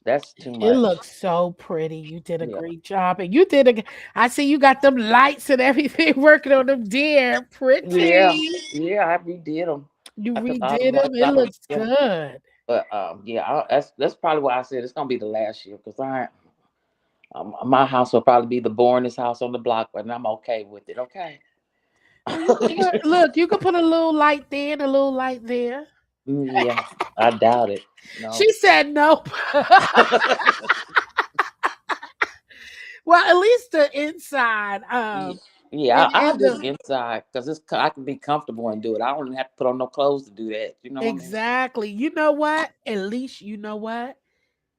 That's too it much. looks so pretty. You did a Yeah. great job. And you did I see you got them lights and everything working on them deer. Yeah. Pretty. Yeah. I redid them. You I took all the redid them. lights It out of looks them. good. But yeah, that's probably why I said it's gonna be the last year because my house will probably be the boringest house on the block, but I'm okay with it. Okay. Well, you can look, you can put a little light there and a little light there. Yeah, I doubt it. No. She said nope. Well, at least the inside. Yeah, And I'll and do the inside because I can be comfortable and do it. I don't even have to put on no clothes to do that. You know what I mean? exactly. You know what? At least you know what?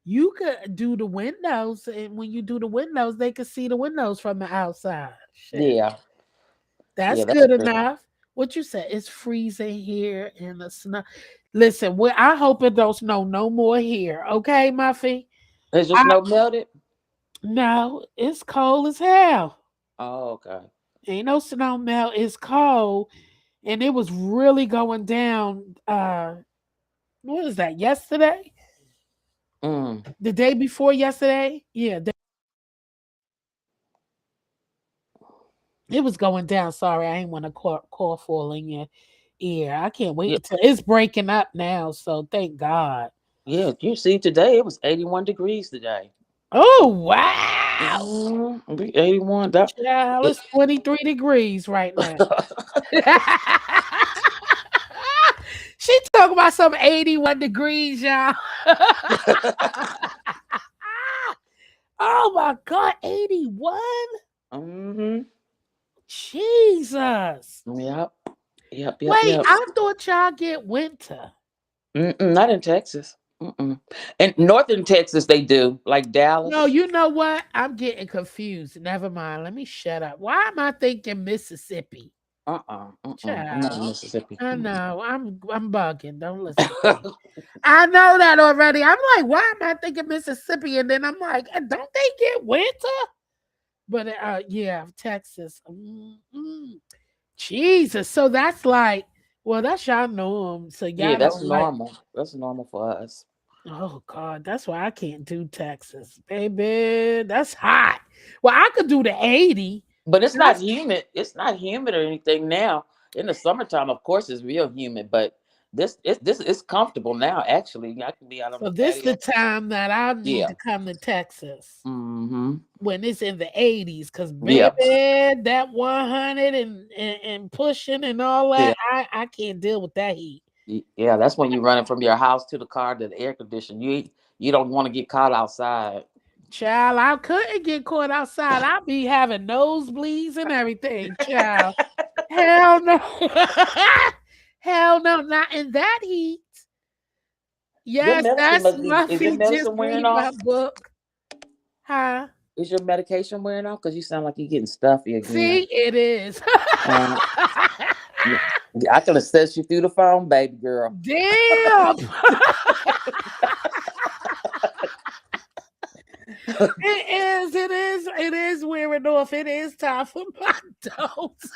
You could do the windows, and when you do the windows, they could see the windows from the outside. Shit. Yeah, That's yeah, that's good true. enough. What you said? It's freezing here in the snow. Listen, I hope it don't snow no more here. Okay, Muffy? Is your I snow melted? no, it's cold as hell. Oh, okay. Ain't no snow melt. It's cold. And it was really going down. What was that? Yesterday? Mm. The day before yesterday? Yeah, it was going down. Sorry, I ain't want to cough all in your ear. I can't wait Yeah, until it's breaking up now. So thank God. yeah. You see, today it was 81 degrees today. Oh wow. 81. That. Child, it's 23 degrees right now. She talking about some 81 degrees, y'all. Oh my God, 81? Mm-hmm. Jesus. Yep. Yep. Yep. Wait, Yep. I thought y'all get winter. Not in Texas. In northern Texas, they do, like No, Dallas. you know what? I'm getting confused. Never mind. Let me shut up. Why am I thinking Mississippi? I'm not in Child. Mississippi. I know. I'm bugging. Don't listen to me. I know that already. I'm like, why am I thinking Mississippi? And then I'm like, don't they get winter? But yeah, Texas. Jesus. So that's like, well, that's y'all norm. So Yeah, y'all that's don't like. normal. That's normal for us. Oh God, that's why I can't do Texas, baby. That's hot. Well, I could do the 80. But it's not That's humid. It's not humid or anything now. In the summertime, of course, it's real humid. But this is comfortable now. Actually, I can be out on so the this the patio. time that I need Yeah. to come to Texas Mm-hmm. when it's in the 80s, because Yeah. baby, that 100 and pushing and all Yeah. that, I can't deal with that heat. Yeah. That's when you're running from your house to the car to the air conditioner. You don't want to get caught outside. Child, I couldn't get caught outside. I'd be having nosebleeds and everything, child. Hell no. Hell no, not in that heat. Your Yes, medicine that's must be. Is your Muffy. Just medicine wearing read my off? book. Huh? Is your medication wearing off? Because you sound like you're getting stuffy again. See, it is. Uh, yeah. I could assess you through the phone, baby girl. Damn. It is wearing off. It is time for my dose.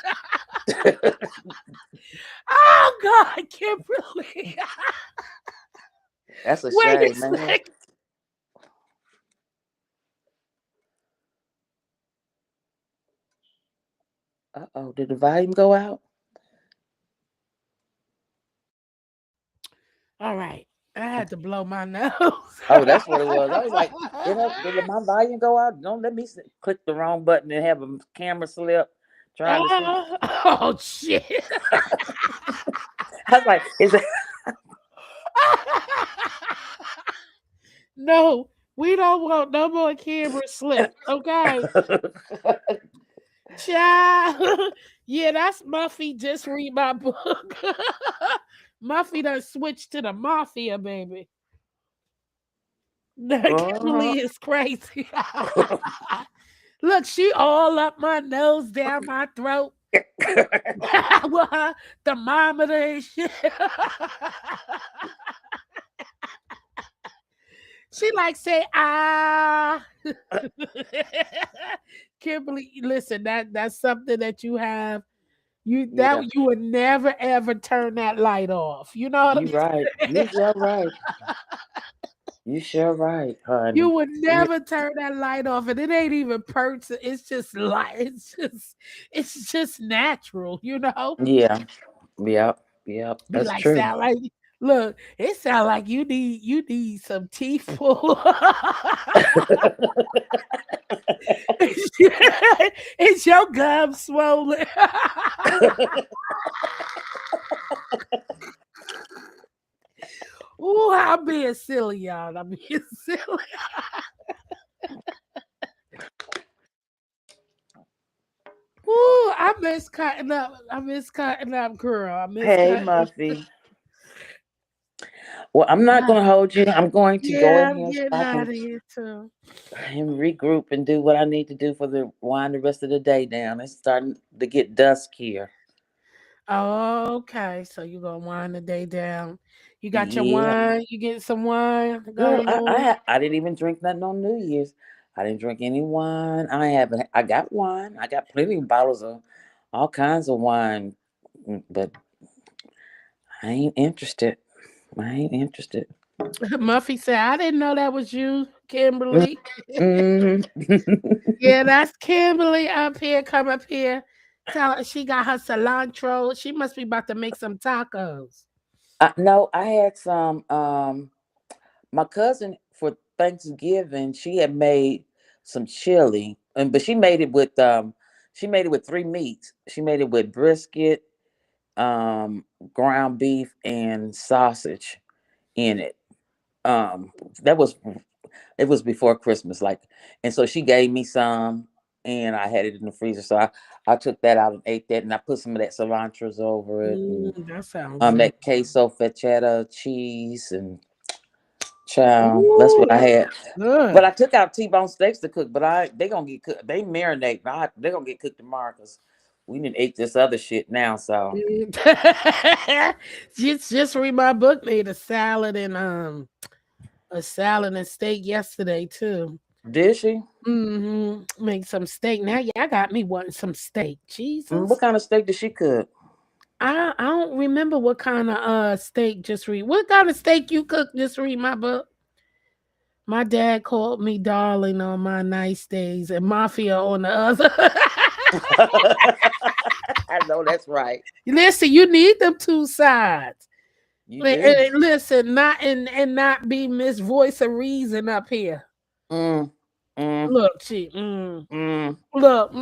Oh God, Kimberly. That's a Wait a shame, man. second. Uh-oh, did the volume go out? All right. I had to blow my nose. Oh, that's what it was. I was like, did my volume go out? Don't let me click the wrong button and have a camera slip trying to see. Oh shit. I was like, is it? No, we don't want no more camera slip. Okay. Child. Yeah, that's Muffy. Just read my book. Muffy done switched to the mafia, baby. Kimberly is crazy. Look, she all up my nose, down my throat. With her thermometer and shit. She like say, ah. Kimberly, listen, that's something that you have. Yeah, You would never ever turn that light off. You know what I'm you right. You saying? sure right. You sure right, You honey. would Yeah, never turn that light off, and it ain't even person. It's just light. It's just natural. You know. yeah, yep, yep. Be That's like, true. sound like, look, it sound like you need some teeth pull. It's your gum swollen. Ooh, I'm being silly, y'all. I'm being silly. Ooh, I miss cutting up. I miss cutting up, girl. I miss Hey, cutting. Muffy. Well, I'm not Ah, going to hold you. I'm going to go in yeah, I'm here so getting I out can of here too. and regroup and do what I need to do for the wind the rest of the day down. It's starting to get dusk here. Okay, so you gonna wind the day down. You got your Yeah, wine. You getting some wine girl, going on. I didn't even drink nothing on New Year's. I didn't drink any wine. I haven't. I got wine. I got plenty of bottles of all kinds of wine, but I ain't interested. I ain't interested. Muffy said, "I didn't know that was you, Kimberly." Mm. Yeah, that's Kimberly up here. Come up here. Tell her she got her cilantro. She must be about to make some tacos. No, I had some. My cousin for Thanksgiving, she had made some chili, and but she made it with three meats. She made it with brisket, um, ground beef, and sausage in it. Um, that was it was before Christmas, like, and so she gave me some, and I had it in the freezer. So I took that out and ate that, and I put some of that cilantro over it, and That sounds good. that queso feta cheese and child. That's Ooh, what I that had. sounds good. But I took out T-bone steaks to cook, but they gonna get cooked. They marinate. They gonna get cooked tomorrow because we didn't eat this other shit now. So Just read my book. Made a salad and steak yesterday too. did she? Make some steak. Now y'all got me wanting some steak. What Jesus. kind of steak did she cook? I don't remember what kind of steak just read. What kind of steak you cook? Just read my book. My dad called me darling on my nice days and mafia on the other. I know that's right. Listen, you need them two sides. You do. Listen, not and not be Miss Voice of Reason up here. Mm, mm, Look, mm. look.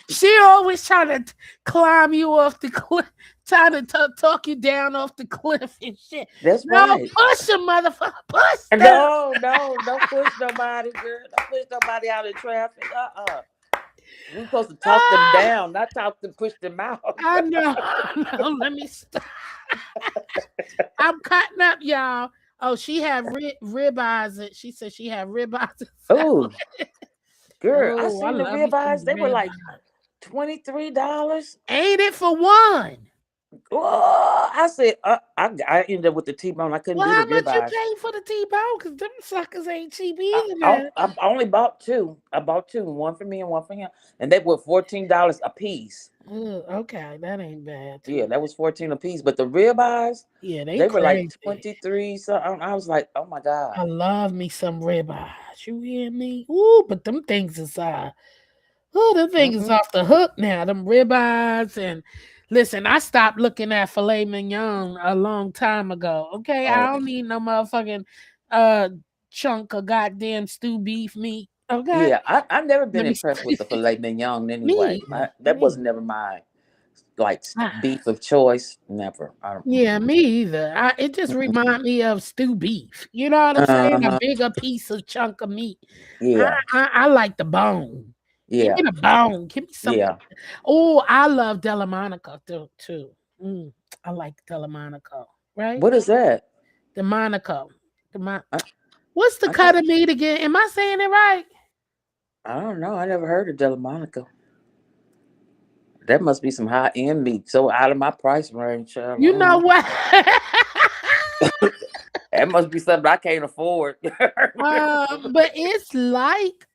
She always trying to climb you off the cliff, trying to talk you down off the cliff and shit. That's No, right. push them, motherfucker, push them. No, no, don't push nobody, girl. Don't push nobody out in traffic. We're supposed to talk them Ah, down, not talk to push them out. I know. No, let me stop. I'm cutting up, y'all. Oh, she had ribeyes. She said she had ribeyes. Oh, girl, I Oh, I seen the love me some ribeyes. They were like ribeyes. $23. Ain't it for one? Oh, I said, I ended up with the T-bone. I couldn't Well, do the how much you ribeyes. pay for the T-bone? Because them suckers ain't cheap either now. I only bought two. I bought two, one for me and one for him, and they were $14 a piece. Okay, that ain't bad Yeah, too. that was 14 a piece. But the ribeyes, Yeah, they they were like crazy. 23. So I was like, oh my god. I love me some ribeyes. You hear me? Ooh, but them things is them things is Mm-mm. off the hook now. Them ribeyes and listen, I stopped looking at filet mignon a long time ago. Okay, I Oh don't need no motherfucking uh chunk of goddamn stew beef meat. Okay, yeah, I've never been let me. impressed with the filet mignon anyway. Me either. That Me. was never my like Ah, beef of choice. Never. I don't. yeah, me either. It just remind me of stew beef. You know what I'm saying? A Uh-huh. bigger piece of chunk of meat. I, Yeah. I like the bone. Give Yeah. me the bone. Give me some. Yeah. Oh, I love Delmonico too. I like Delmonico. Right? What is that? The Monaco. The Mon- I, What's the I can't. cut of meat again? Am I saying it right? I don't know. I never heard of Delmonico. That must be some high end meat. So out of my price range, child. I You don't know know. what? That must be something I can't afford. But it's like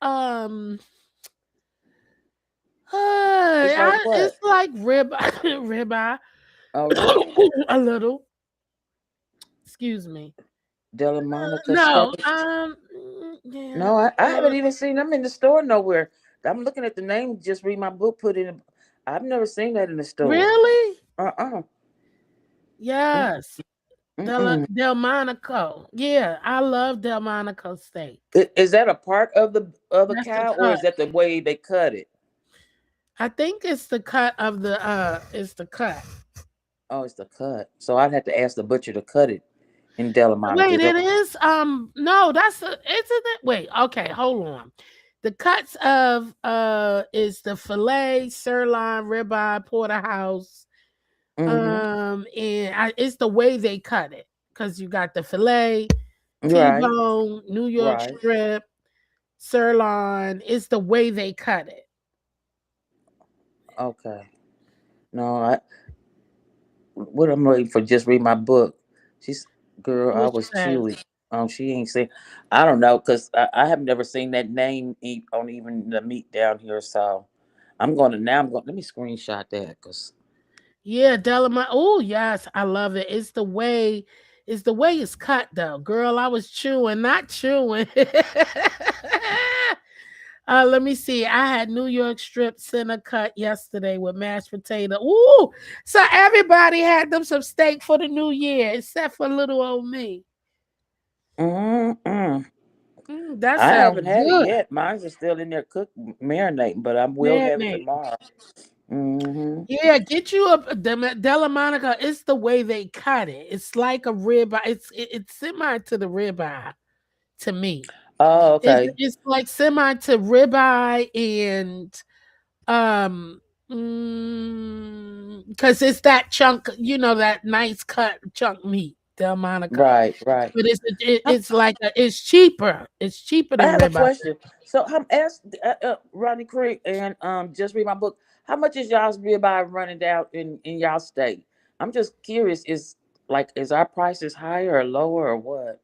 It's like it's what? like ribeye Oh, really? a little. Excuse me. Della Monica steak. No, yeah. No, I haven't even seen them in the store nowhere. I'm looking at the name. Just read my book. Put in. I've never seen that in the store. Really? Uh. Yes. Mm-mm. Delmonico. Yeah, I love Delmonico steak. Is that a part of the That's the cow, or cut. is that the way they cut it? I think it's the cut of the it's the cut. Oh, it's the cut. So I'd have to ask the butcher to cut it in Della Monica. Wait, it is no, that's isn't it? Wait, okay, hold on. The cuts of is the filet, sirloin, ribeye, porterhouse. Mm-hmm. It's the way they cut it because you got the filet, Right. T-bone, New York Right. strip, sirloin. It's the way they cut it. Okay. No, what I'm waiting for, just read my book. She's girl, I What you was say? chewy. She ain't seen. I don't know, cause I have never seen that name eat on even the meat down here. So I'm gonna let me screenshot that, cause Yeah, Delamont. Oh yes, I love it. It's the way it's cut though. Girl, I was chewing, not chewing. Let me see. I had New York strip center cut yesterday with mashed potato. Ooh, so everybody had them some steak for the new year, except for little old me. mm That I sounds haven't had it good. yet. Mine's is still in there cooked, marinating, but I will have it Marinate. tomorrow. Mm-hmm. Yeah, get you a Della Monica. It's the way they cut it. It's like a ribeye. It's similar to the ribeye to me. Oh, It's okay. it's like semi to ribeye and um because it's that chunk, that nice cut chunk meat, Delmonico. Right. But Um, it's like it's cheaper. It's cheaper I than have a ribeye. question. So I'm asked Ronnie Creek and just read my book. How much is y'all's ribeye running down in y'all state? I'm just curious. Is our prices higher or lower or what?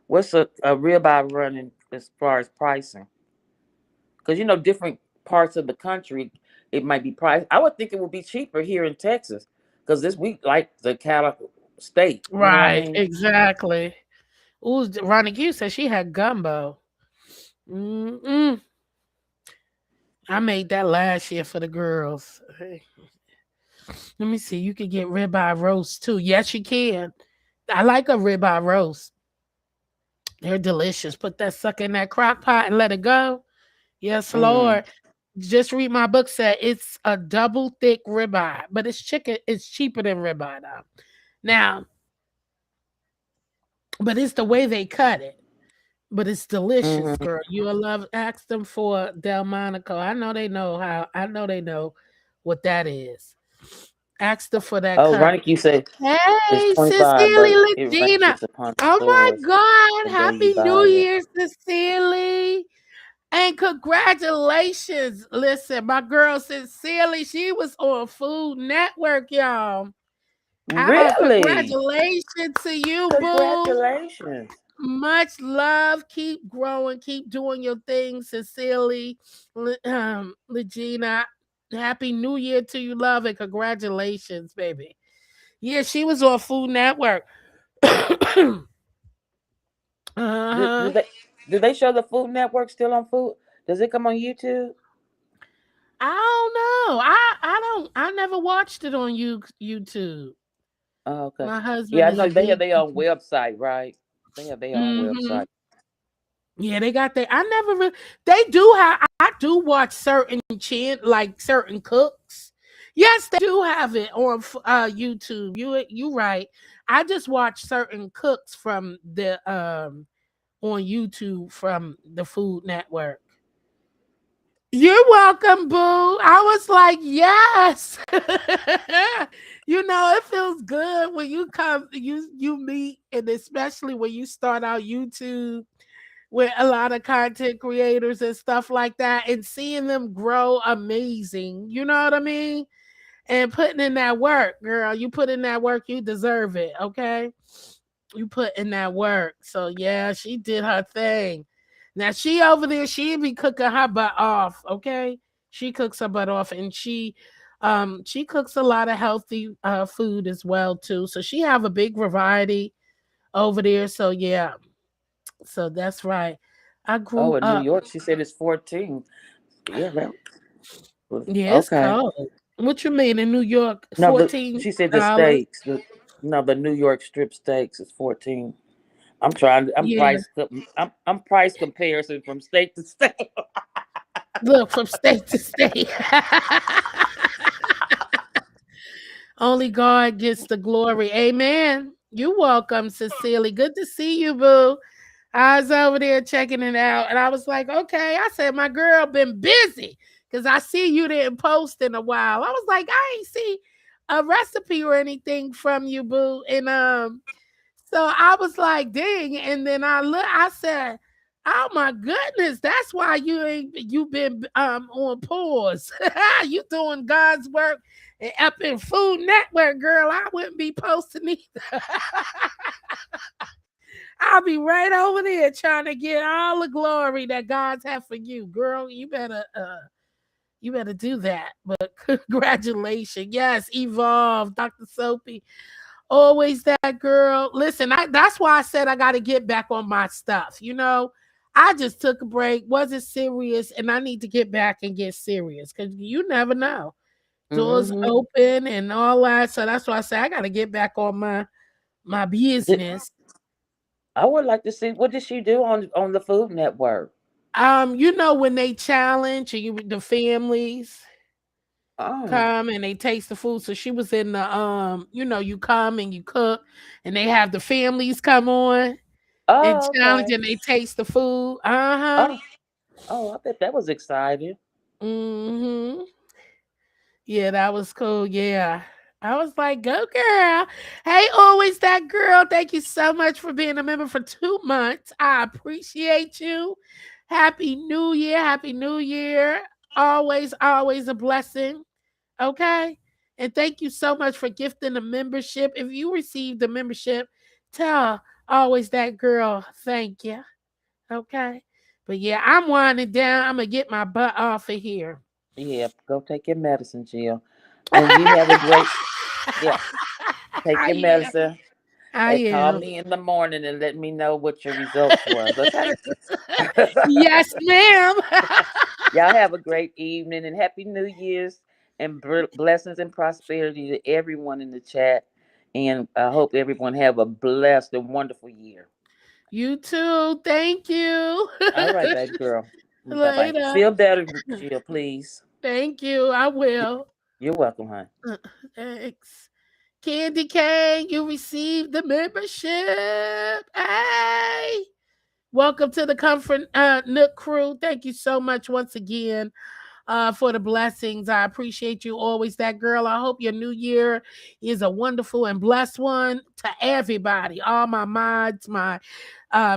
What's a ribeye running as far as pricing? Because different parts of the country, it might be priced. I would think it would be cheaper here in Texas because this week like the cattle state. You know what I Right, mean? exactly. Ooh, Ronnie Q said she had gumbo. Mm-mm. I made that last year for the girls. Hey, let me see. You can get ribeye roast too. Yes, you can. I like a ribeye roast. They're delicious. Put that sucker in that crock pot and let it go. Yes, Mm, Lord. Just read my book. Said it's a double thick ribeye, but it's chicken. It's cheaper than ribeye now. Now, but it's the way they cut it. But it's delicious, mm-hmm. girl. You'll love. Ask them for Delmonico. I know they know how. I know they know what that is. Ask them for that Oh, cut. Ronnie, you said it's Hey, 25, Sincerely but it Legina. ranges upon the Oh my stores God. and where you Happy New buy it. Year, Sincerely. And congratulations. Listen, my girl Sincerely, she was on Food Network, y'all. Really? Congratulations to you, boo. Congratulations. Much love. Keep growing. Keep doing your thing, Sincerely. Legina. Happy New Year to you, love, and congratulations, baby. Yeah, she was on Food Network. Do, do Uh-huh. they do they show the Food Network still on food? Does it come on YouTube? I don't know. I never watched it on YouTube. Oh, okay. My husband Yeah, I is a know they have big their own website, right? They have their own hmm website. Yeah, they got their I never really they do have I do watch certain like certain cooks. Yes, they do have it on YouTube. You right. I just watch certain cooks from the on YouTube from the Food Network. You're welcome, boo. I was like, yes. It feels good when you come, you meet, and especially when you start out YouTube with a lot of content creators and stuff like that, and seeing them grow amazing. You know what I mean? And putting in that work, girl. You put in that work, you deserve it. Okay. You put in that work. So yeah, she did her thing. Now she over there, she be cooking her butt off. Okay, she cooks her butt off, and she cooks a lot of healthy food as well too. So she have a big variety over there. So yeah, so that's right. I Oh, grew in New up. York, she said it's 14. Yeah, that was Yeah, it's okay. cold. What you mean in New York? No, $14. she said the steaks. No, the New York strip steaks is 14. I'm trying. Yeah. I'm price comparison from state to state. Look, from state to state. Only God gets the glory. Amen. You welcome, Cecily. Good to see you, boo. I was over there checking it out, and I was like, okay. I said, my girl been busy because I see you didn't post in a while. I was like, I ain't see a recipe or anything from you, boo. And so I was like, dang. And then I said, oh my goodness, that's why you been on pause. You doing God's work and up in Food Network, girl. I wouldn't be posting either. I'll be right over there trying to get all the glory that God's have for you, girl. You better do that. But congratulations. Yes, evolve, Dr. Soapy. Always that girl. Listen, that's why I said I got to get back on my stuff. I just took a break, wasn't serious, and I need to get back and get serious because you never know. Doors Hmm. open and all that. So that's why I say I got to get back on my business. I would like to see what did she do on the Food Network. When they challenge the families Oh, come and they taste the food. So she was in the you come and you cook and they have the families come on and oh, challenge okay. and they taste the food. Uh-huh. Oh, oh, I bet that was exciting. Mm-hmm. Yeah, that was cool. Yeah. I was like, go girl. Hey, always that girl. Thank you so much for being a member for 2 months. I appreciate you. Happy New Year. Happy New Year. Always, always a blessing. Okay. And thank you so much for gifting the membership. If you received the membership, tell always that girl, thank you. Okay. But yeah, I'm winding down. I'm going to get my butt off of here. Yeah, go take your medicine, Jill. And you have a great, yeah, take I your am. medicine I and call am. me in the morning and let me know what your results was, okay? Yes, ma'am. Y'all have a great evening and happy New Year's and blessings and prosperity to everyone in the chat. And I hope everyone have a blessed and wonderful year. You too. Thank you. All right, baby girl. Bye bye. Later. Feel better, Jill, please. Thank you. I will. You're welcome, hon. Thanks. Candy Cane, you received the membership. Hey. Welcome to the Comfort Nook crew. Thank you so much once again for the blessings. I appreciate you always, that girl. I hope your new year is a wonderful and blessed one to everybody, all my mods, my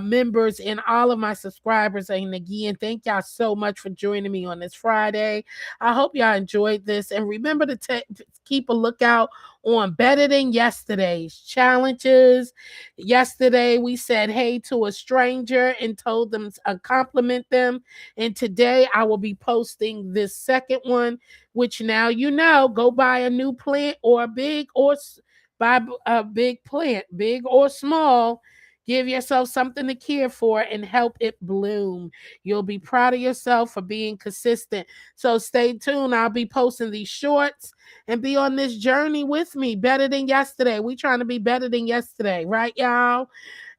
members, and all of my subscribers. And again, thank y'all so much for joining me on this Friday. I hope y'all enjoyed this. And remember to keep a lookout on Better Than Yesterday's challenges. Yesterday, we said hey to a stranger and told them compliment them. And today, I will be posting this second one, which now go buy a new plant or buy a big plant, big or small. Give yourself something to care for and help it bloom. You'll be proud of yourself for being consistent. So stay tuned. I'll be posting these shorts and be on this journey with me. Better than yesterday. We trying to be better than yesterday, right, y'all?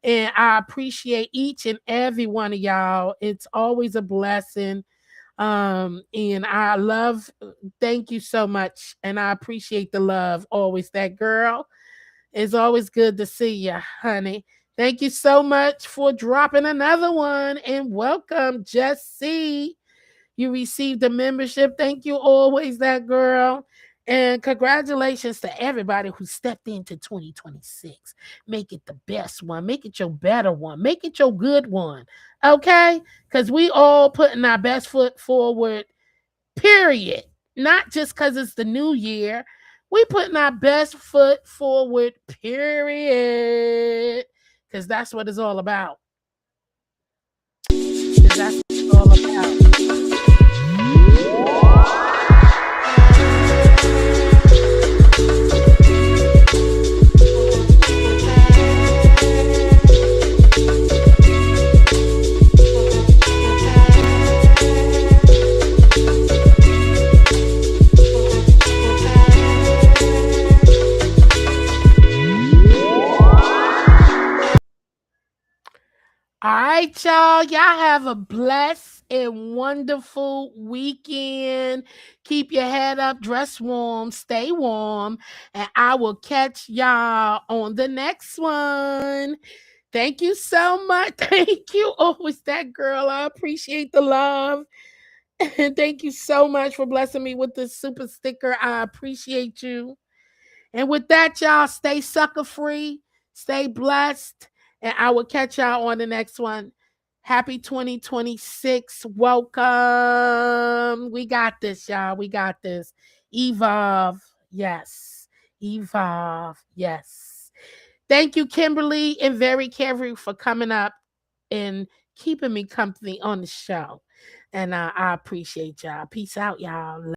And I appreciate each and every one of y'all. It's always a blessing. And thank you so much. And I appreciate the love. Always that girl. It's always good to see you, honey. Thank you so much for dropping another one. And welcome, Jesse. You received a membership. Thank you, always that girl. And congratulations to everybody who stepped into 2026. Make it the best one. Make it your better one. Make it your good one. Okay? Because we all putting our best foot forward, period. Not just because it's the new year. We putting our best foot forward, period. because that's what it's all about. 'Cause that's what it's all about. All right, y'all. Y'all have a blessed and wonderful weekend. Keep your head up, dress warm, stay warm, and I will catch y'all on the next one. Thank you so much. Thank you. Always that girl. I appreciate the love. And thank you so much for blessing me with this super sticker. I appreciate you. And with that, y'all, stay sucker free, stay blessed, and I will catch y'all on the next one. Happy 2026. Welcome. We got this, y'all. We got this. Evolve. Yes. Evolve. Yes. Thank you, Kimberly and Very Carefree, for coming up and keeping me company on the show. And I appreciate y'all. Peace out, y'all.